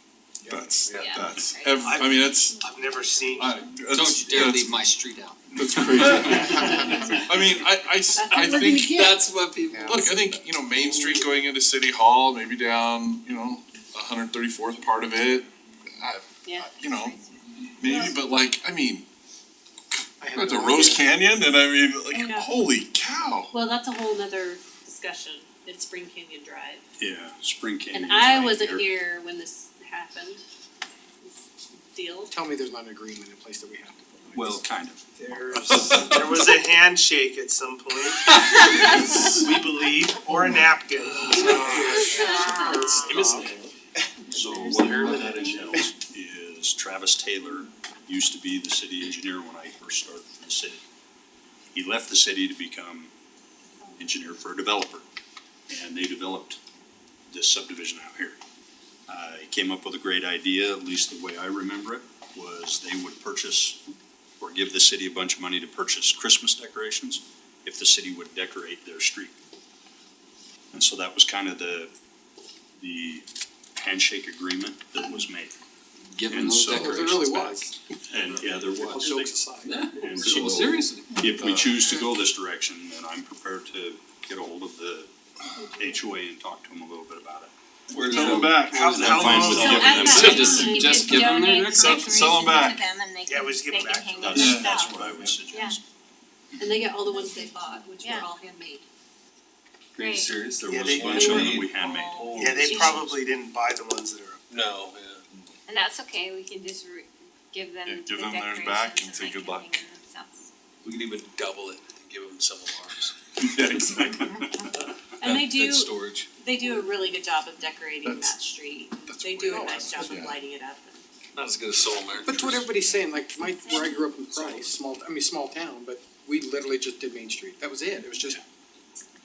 Yeah. That's, Right. I mean, it's, I've never seen. Don't you dare leave my street out. That's crazy. I mean, I think, That's what people. look, I think, Main Street going into City Hall, maybe down, 134th part of it. Yeah. Maybe, but I mean, I had that's a no Rose idea. Canyon, and I mean, Yeah. holy cow. Well, that's a whole nother discussion. It's Spring Canyon Drive. yeah, Spring Canyon. And is I right wasn't there. here when this happened. This deal. Tell me there's not an agreement in place that we have to put lights. Well, kind of. There was a handshake at some point, we believe, or a napkin. So what that entails is Travis Taylor used to be the city engineer when I first started for the city. He left the city to become engineer for a developer, and they developed this subdivision out here. He came up with a great idea, at least the way I remember it, was they would purchase or give the city a bunch of money to purchase Christmas decorations if the city would decorate their street. And so that was kind of the handshake agreement that was made. Given And those so- There decorations really back. was. And yeah, there All was. jokes aside. Yeah, And so so seriously. if we choose to go this direction, then I'm prepared to get a hold of the HOA and talk to them a little bit about it. Where's Tell the- them back. How- I'm how fine long- with So giving at them that So back. time, just- you just could give them their donate decorations. Sell 'em decorations back. to them and they Yeah, we just can, give they them can back. hang them That's, themselves. that's what I would suggest. And they get all the ones they bought, which were Yeah. all handmade. Are you Great. serious? There Yeah, was they- a bunch of them they- that we handmade. Yeah, they probably didn't buy the ones that are. No, yeah. And that's okay, we can just give them Yeah, the give them theirs decorations back and and say they good can luck. hang them themselves. We could even double it and give them some of ours. Yeah, exactly. And they do, That's storage. they do a really good job of decorating That's- that street. that's They way do a more nice job of yeah. lighting it up. Not as good as Soul America. But what everybody's saying, like where I grew up in Price, small town, but we literally just did Main Street. That was it. It was just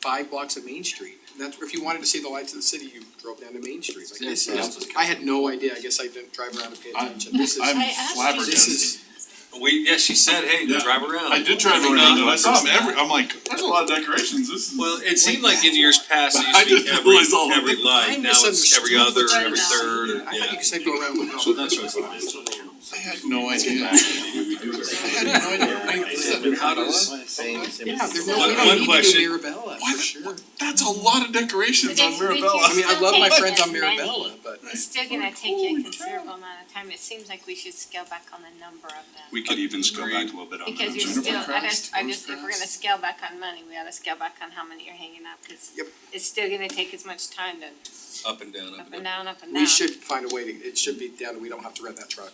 5 blocks of Main Street. That's, if you wanted to see the lights of the city, you drove down to Main Street. Like this is, I had no idea. I guess I didn't drive around and pay attention. This is, I'm I asked you- flabbergasted. this is, Yeah, she said, hey, Yeah. drive around. I did drive around and I saw them I'm like, there's a lot of decorations, this is. Well, it seemed like in years past, it I used to be didn't realize all of every it. light, now it's every other, I every know. third, or, I thought you yeah. could say go around with. So that's what I thought. I had no idea. I had no idea. How does, Yeah, there's no, One- we one don't need to question. do Mirabella, Why for the- sure. That's a lot of decorations on Mirabella. I mean, I love my friends on Still take as Mirabella, many. but. It's still gonna take you a considerable amount of time, it seems like we should scale back on the number of them. We could even scale back a little bit on that. Because you're Jennifer still, Christ, I Rose just, if we're Christ. gonna scale back on money, we ought to scale back on how many you're hanging up, cause Yep. it's still gonna take as much time to up and down, up and down, up and down. We should find a way to, it should be down, we don't have to rent that truck.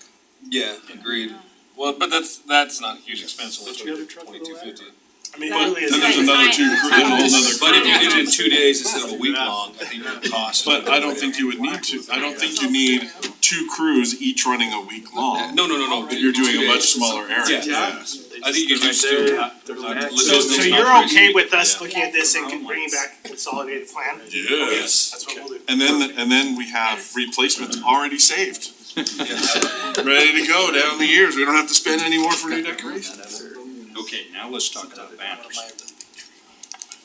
Yeah, agreed. Well, but that's not a huge expense, only Don't you have a truck with a 2250. I mean, But- really, Then there's another two, then a whole nother But if you crew. did it in 2 days instead of a week long, I think the cost. But I don't think you would need to, I don't think you need two crews each running a week long. No, but If you're doing 2 a much days. smaller area. Yeah. I think you can just do. So you're okay with us looking at this and bringing back a consolidated plan? Yes. That's what we'll do. And then we have replacements already saved. Ready to go down the years. We don't have to spend any more for new decorations. Okay, now let's talk about banners.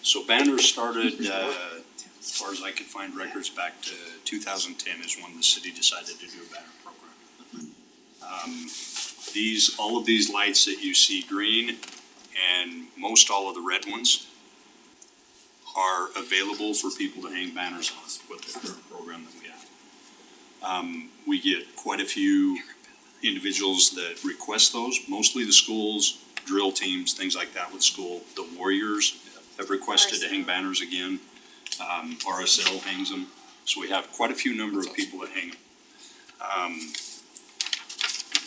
So banners started, as far as I could find records, back to 2010 is when the city decided to do a banner program. All of these lights that you see green and most all of the red ones are available for people to hang banners on with the current program that we have. We get quite a few individuals that request those, mostly the schools, drill teams, things like that with school. The Warriors have requested to hang banners again. RSL hangs them. So we have quite a few number of people that hang them.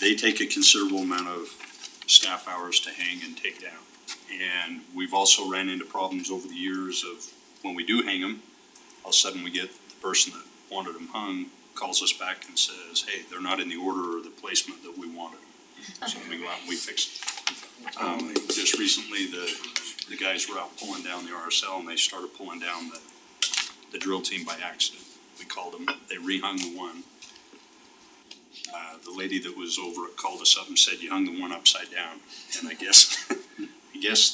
They take a considerable amount of staff hours to hang and take down. And we've also ran into problems over the years of when we do hang them, all of a sudden we get the person that wanted them hung calls us back and says, hey, they're not in the order or the placement that we wanted. So we go out and we fix it. Just recently, the guys were out pulling down the RSL and they started pulling down the drill team by accident. We called them, they rehung the one. The lady that was over it called us up and said, you hung the one upside down. And I guess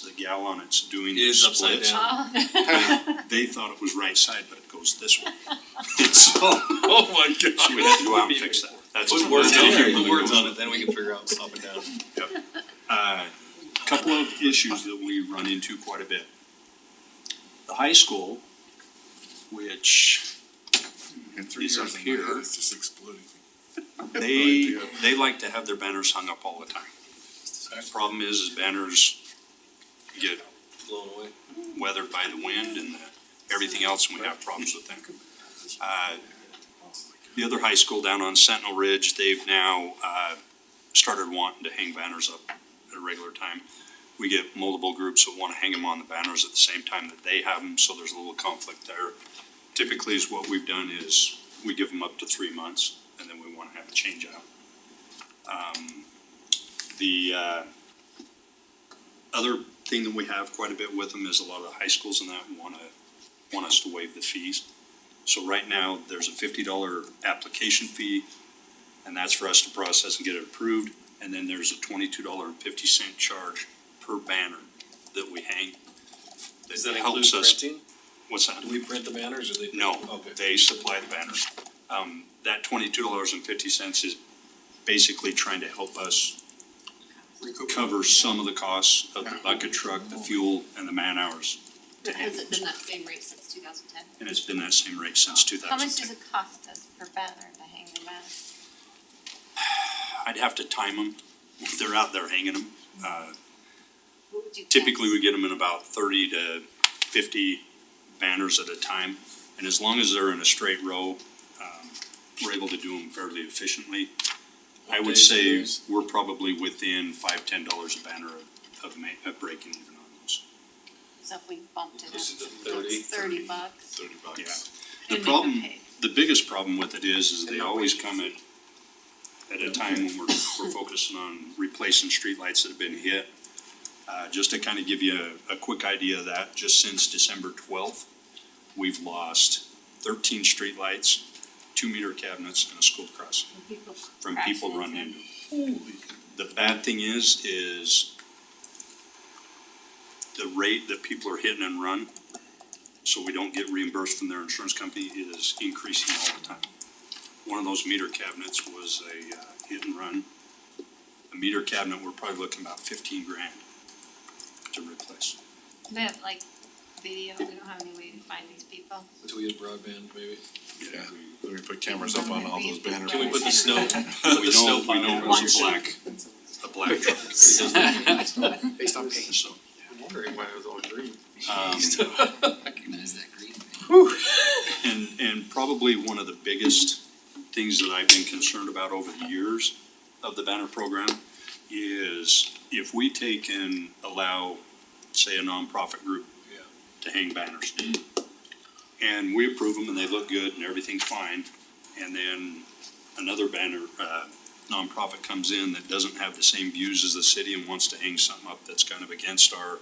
the gal on it's doing the Is upside splits. down. They thought it was right side, but it goes this way. So, Oh my so god. we had to go out and fix that. That's Put words on it, put words on it, then we can figure out up and down. Couple of issues that we run into quite a bit. The high school, which In 3 These years, up my here. head is just exploding. they like to have their banners hung up all the time. The problem is banners get Blown away. weathered by the wind and everything else, and we have problems with them. The other high school down on Sentinel Ridge, they've now started wanting to hang banners up at a regular time. We get multiple groups that want to hang them on the banners at the same time that they have them, so there's a little conflict there. Typically, is what we've done is we give them up to 3 months, and then we want to have a change out. The other thing that we have quite a bit with them is a lot of the high schools and that want us to waive the fees. So right now, there's a $50 application fee, and that's for us to process and get it approved. And then there's a $22.50 charge per banner that we hang. Does that helps include us- printing? What's that? Do we print the banners or they? No, Okay. they supply the banners. That $22.50 is basically trying to help us cover some of the costs of the bucket truck, the fuel, and the man hours. Has it been that same rate since 2010? And it's been that same rate since two How much thousand does ten. it cost us per banner to hang the banner? I'd have to time them. They're out there hanging them. What would you Typically, guess? we get them in about 30 to 50 banners at a time. And as long as they're in a straight row, we're able to do them fairly efficiently. I would days say it is? we're probably within $5-10 a banner of breaking even on those. So if we bumped it up This is to the 30. $30, $30. Yeah. And The make problem, them pay. the biggest problem with it is they always come at a time when we're focusing on replacing streetlights that have been hit. Just to kind of give you a quick idea of that, just since December 12th, we've lost 13 streetlights, 2-meter cabinets, and a school crossing from people Crashes running and- into them. The bad thing is the rate that people are hitting and run, so we don't get reimbursed from their insurance company, is increasing all the time. One of those meter cabinets was a hit and run. A meter cabinet, we're probably looking about 15 grand to replace. we have like video, we don't have any way to find these people. Until we get broadband, maybe. Yeah, let me put cameras up on all those banners. Can we put the snow, We know it was a black truck, Based on paint. so. I'm wondering why it was all green. Recognize that green. And probably one of the biggest things that I've been concerned about over the years of the banner program is if we take and allow say a nonprofit group to hang banners. And we approve them and they look good and everything's fine. And then another banner, nonprofit comes in that doesn't have the same views as the city and wants to hang something up that's kind of against our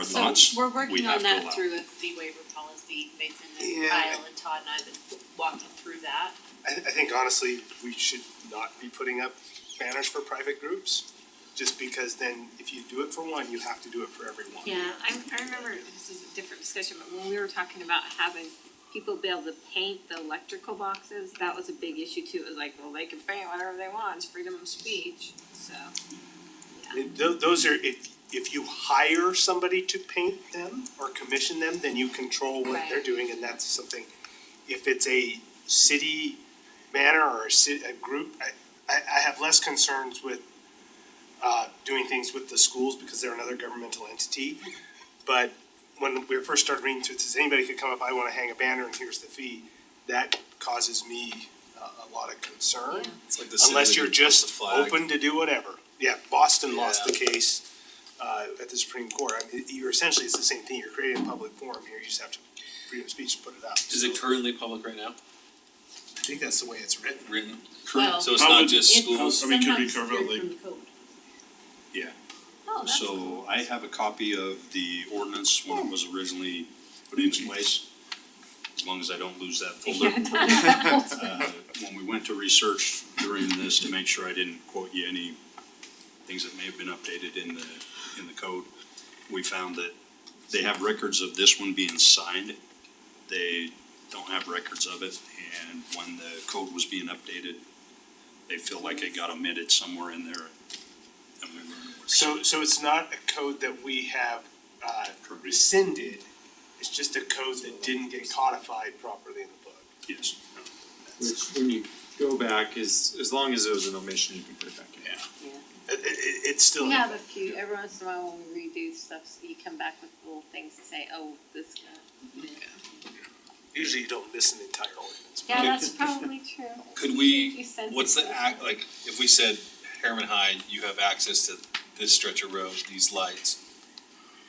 thoughts. So we're we working have on to allow. that through a fee waiver policy, Nathan and Yeah. Kyle and Todd and I have been walking through that. I think honestly, we should not be putting up banners for private groups, just because then if you do it for one, you have to do it for everyone. Yeah, I remember, this is a different discussion, but when we were talking about having people be able to paint the electrical boxes, that was a big issue too. It was like, well, they can paint whatever they want, it's freedom of speech, so. And those are, if you hire somebody to paint them or commission them, then you control what they're Right. doing, and that's something. If it's a city banner or a group, I have less concerns with doing things with the schools because they're another governmental entity. But when we first started reading through this, anybody could come up, I wanna hang a banner and here's the fee, that causes me a lot of concern. Yeah. It's like the city Unless that you're can post just a flag. open to do whatever. Yeah, Boston lost the case at the Supreme Court. I mean, you're essentially, it's the same thing. You're creating a public forum here. You just have to, freedom of speech to put it out. Is it currently public right now, I think that's the way it's written. written? Well, So it's How not would- just It's schools? I mean, could we sometimes cover it cleared like- from the code. Oh, that's cool. So I have a copy of the ordinance when it was originally put into place, as long as I don't lose that folder. When we went to research during this to make sure I didn't quote you any things that may have been updated in the code, we found that they have records of this one being signed. They don't have records of it, and when the code was being updated, they feel like it got omitted somewhere in there. And we learned where. So it's not a code that we have rescinded. It's just a code that didn't get codified properly in the book. Yes. Which, when you go back, as long as it was an omission, you can put it back in. It's still. We have a few, every once in a while when we redo stuff, so you come back with little things to say, oh, this guy. Usually you don't miss an entire ordinance. Yeah, that's probably true. Could If we, you send what's the it- act, like, if we said Harriman High, you have access to this stretch of road, these lights,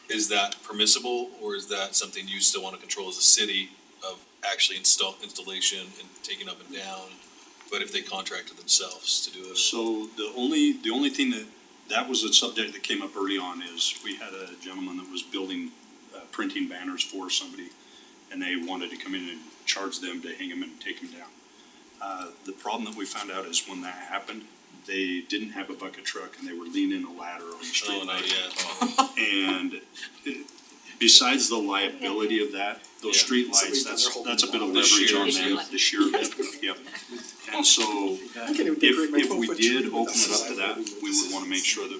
is that permissible, or is that something you still wanna control as a city of actually installation and taking up and down? But if they contracted themselves to do it? So the only thing that was a subject that came up early on is we had a gentleman that was building, printing banners for somebody, and they wanted to come in and charge them to hang them and take them down. The problem that we found out is when that happened, they didn't have a bucket truck and they were leaning a ladder on the street Oh, no, light. yeah. And besides the liability of that, those Yeah. street lights, that's a bit of leverage on them, the sheer bit, yep. And so I can't even decorate my if we 12-foot did tree. open it up to that, we would wanna make sure that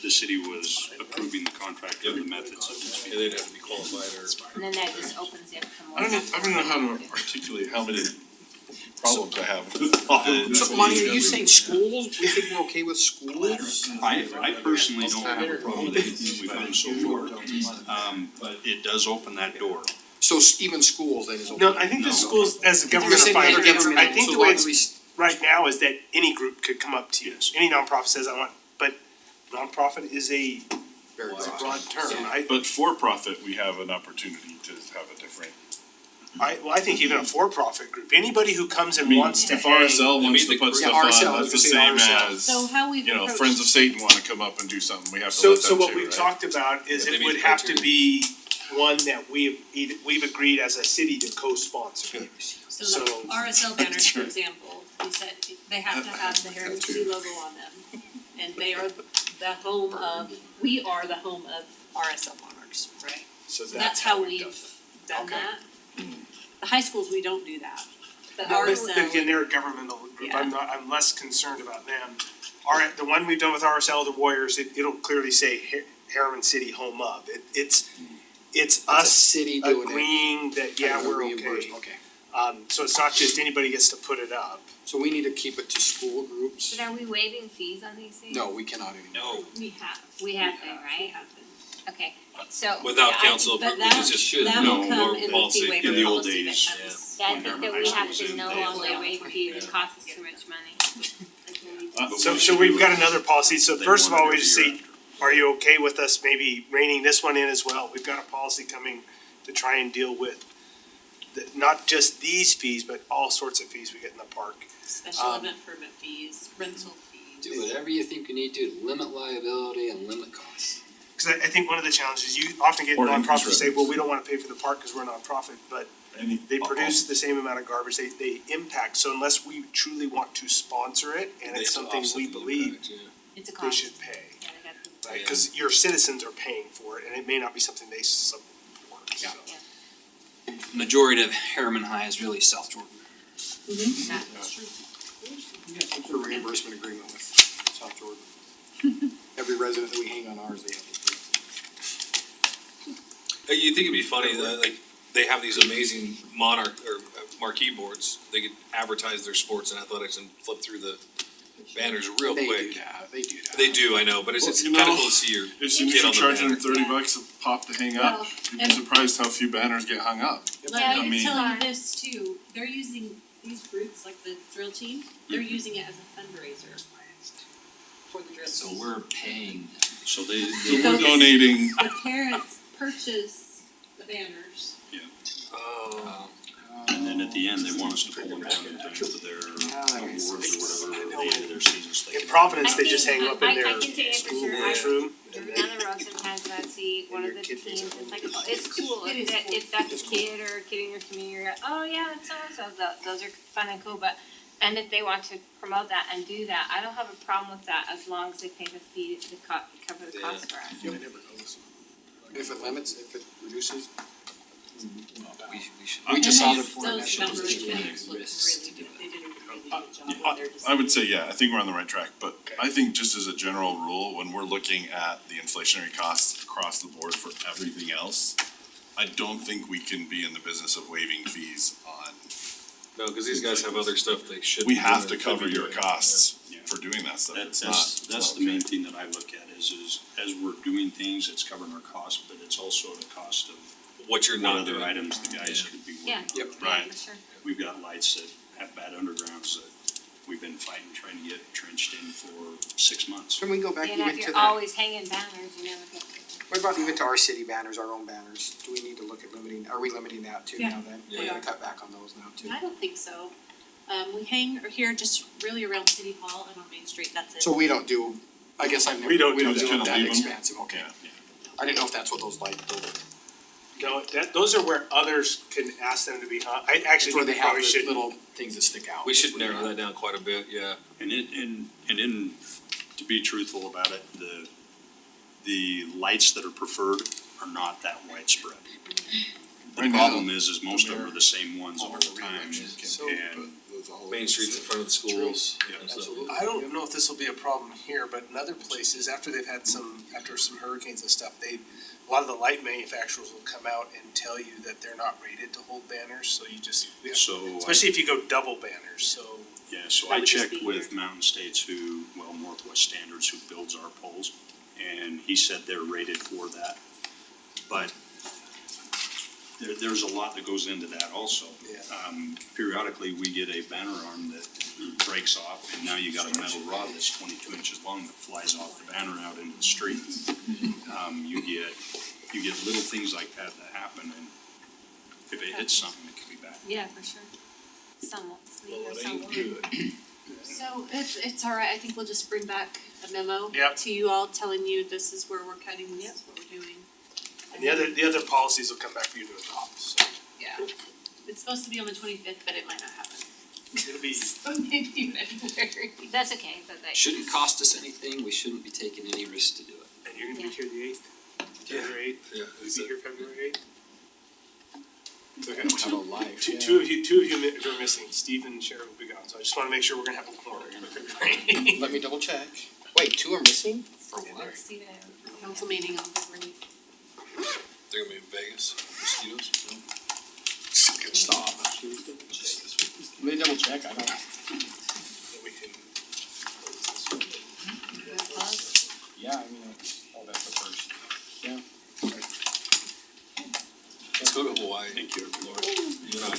the city was approving the contract and the methods of this. Yeah, they'd have to be qualified or. And then that just opens it up to more. I don't know how to articulate how many problems I have with all of this. So Monty, are you saying schools? We think we're okay with schools? I personally don't have a problem with anything we've done so far, but it does open that door. So even schools then is okay? No, I think the schools, as a You're government saying body, other government, I think so the way why it's do we right now is that any group could come up to you. Yes. Any nonprofit says I want, but nonprofit is a Very it's a broad. broad term. But for profit, we have an opportunity to have a different. I think even a for-profit group, anybody who comes and I mean, wants to if hang. RSL wants to put Yeah, stuff RSL, on, I that's was the gonna say same RSL. as, So how we've you know, approached- Friends of Satan wanna come up and do something, we have to So, let them so what too, we've right? talked about is Yeah, it they would meet have to criteria. be one that we've agreed as a city to co-sponsor. So So- the RSL banners, for example, we said they have to have the Harriman City logo on them. And they are the home of, we are the home of RSL Monarchs, right? So So that's how it we've does done Okay. that. The high schools, we don't do that. But No, but again, RSL, they're a governmental group, Yeah. I'm less concerned about them. The one we've done with RSL, the Warriors, it'll clearly say Harriman City Home of, it's It's a us city doing it. agreeing that, yeah, kind of a we're reimbursement, okay. Okay, So it's not just anybody gets to put it up. so we need to keep it to school groups? But are we waiving fees on these things? No, we cannot anymore. No, we have. We have been, We right? have been. Okay, so. without I- council but approval, that- it just should. That'll No, come more in the policy. fee waiver In the old policy that days, comes. Yeah, I When think that Harriman we High have School to was no in, they- longer waive fees, it costs us too much money. So we've got another policy, so They first of all, wanted we to just do say, are you okay with us maybe reining this one in as well? We've got a policy coming to try and deal with not just these fees, but all sorts of fees we get in the park. Special event permit fees, rental fees. Do whatever you think you need to limit liability and limit costs. Cause I think one of the challenges, you often get Or increase nonprofits who say, well, revenues. we don't wanna pay for the park because we're a nonprofit, but they produce the same amount of garbage, they impact, so unless we truly want to sponsor it and They it's have to something offset we the believe, impact, yeah. It's a they cost. should pay. Yeah, they got to- Right, cause your citizens are paying for it and it may not be something they support, so. Yeah. Majority of Harriman High is really South Jordan. That's true. We got some sort of reimbursement agreement with South Jordan. Every resident that we hang on ours, they have to pay. You think it'd be funny that like they have these amazing monarch or marquee boards, they could advertise their sports and athletics and flip through the banners real They quick. do that, they do that. They do, I know, but it's Well, it's you kinda know, cool to see your As soon as kid you're on the charging them banner. $30 a pop to hang up, Well, you'd be and- surprised how few banners get hung up. Let I me mean- tell you this too, they're using these groups, like the drill team, they're using it as a fundraiser for the drill So team. we're paying. So they, So we're donating, The parents purchase the banners. Oh. and then at the end, they want us to pull them down and pay for their awards or whatever, at the end of their season. so they In can- Providence, I they just think- hang them up in I their can tell you for school sure, lunchroom. Driven down the road sometimes and I see one of your the kid teams, makes it it's like, oh, it's cool, It is if that, cool. if that's a kid or a kid in your community, you're like, oh yeah, it's so-and-so, those are fun and cool, but, and if they want to promote that and do that, I don't have a problem with that as long as they pay the fee to cover the cost for it. I never noticed. If it limits, if it reduces. We should. We just saw And the those national numbers decision. look really good, they did a really good job of their design. I would say, yeah, I think we're on the right track, but Okay. I think just as a general rule, when we're looking at the inflationary costs across the board for everything else, I don't think we can be in the business of waiving fees on, No, cause these guys have other stuff they should. we be have to doing, could cover be your doing. costs Yeah. for doing that stuff, it's not, That's, it's that's not the main okay. thing that I look at is as we're doing things, it's covering our costs, but it's also the cost of What you're what not other doing. items the guys Yeah. could be Yeah. working on. Yep. Yeah, Right. for sure. We've got lights that have bad undergrounds that we've been fighting, trying to get trenched in for 6 months. Can we go back And even if to you're that? always hanging banners, you never get. What about even to our city banners, our own banners? Do we need to look at limiting, are we limiting that too Yeah. now then? Yeah. We're gonna cut back on those now too. I don't think so. We hang here just really around City Hall and on Main Street, that's it. So we don't do, I guess I've never, We don't we don't do do that. it that Leave 'em. expansive, okay. Yeah. I didn't know if that's what those like, those, No, those are where others can ask them to be hung. I actually it's where think they we have probably the should. little things that stick out. We should That's where narrow that down quite a bit, yeah. And to be truthful about it, the lights that are preferred are not that widespread. The Right now, problem is most of them are the same ones all the time, So- and Main streets in front of the schools. and stuff. Absolutely. I don't know if this will be a problem here, but in other places, after some hurricanes and stuff, a lot of the light manufacturers will come out and tell you that they're not rated to hold banners, so you just, so. especially if you go double banners, so. Yeah, so That I would just checked be with here. Mountain States Northwest Standards, who builds our poles, and he said they're rated for that. But there's a lot that goes into that also. Yeah. Periodically, we get a banner arm that breaks off, and now you got a metal rod that's 22 inches long that flies off the banner out into the street. You get little things like that happen, and if it hits something, it could be bad. Yeah, for sure. Some won't sleep Well, or it some ain't won't. good. So if it's all right, I think we'll just bring back a memo Yep. to you all telling you this is where we're cutting, this is what we're doing. And the other policies will come back for you to adopt, so Yeah, it's supposed to be on the 25th, but it might not happen. it'll be, So maybe February. That's okay, but like. Shouldn't cost us anything, we shouldn't be taking any risk to do it. and you're gonna be here the 8th, February 8th, Yeah, you'll is be it- here February 8th. I don't have a life, Two, yeah. two of you are missing, Steve and Sharon will be gone, so I just wanna make sure we're gonna have a quorum for February. Let me double check. Wait, two are missing? For what? Let's see that. Council meeting on February. They're gonna be in Vegas, mosquitoes. Stop. Let me double check, I don't. Then we can close this one. You wanna pause? Yeah, I mean, that's the first. Yeah. Let's go to Hawaii. Thank you, Lord, you and I.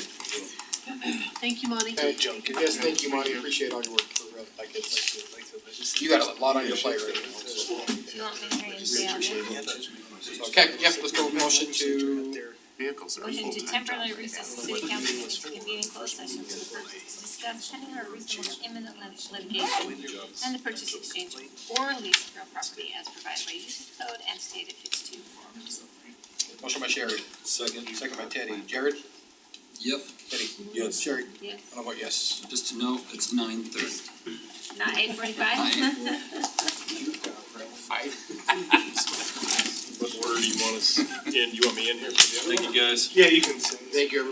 Thank you, Monty. Yes, thank you, Monty, appreciate all your work for real, like it's, Like the legislature. you got a lot on your plate right now, so. Do you want me to hear you say all that? Okay, yep, let's go with motion to, Vehicles are a Motion to full-time temporarily job. recess the city council meeting to convene in closed session for the purpose to discuss pending or reasonable imminent litigation and the purchase, exchange, or lease of real property as provided by Utah Code and state of its two forms. motion by Sherry, Second. second by Teddy. Jared? Yep, Teddy? Yes. Sherry? Yes. And I'll vote yes. just to note, it's 9:30. Not 8:45? What order do you want us in? You want me in here for the other one? Thank you, guys. Yeah, you can send. Thank you, everybody.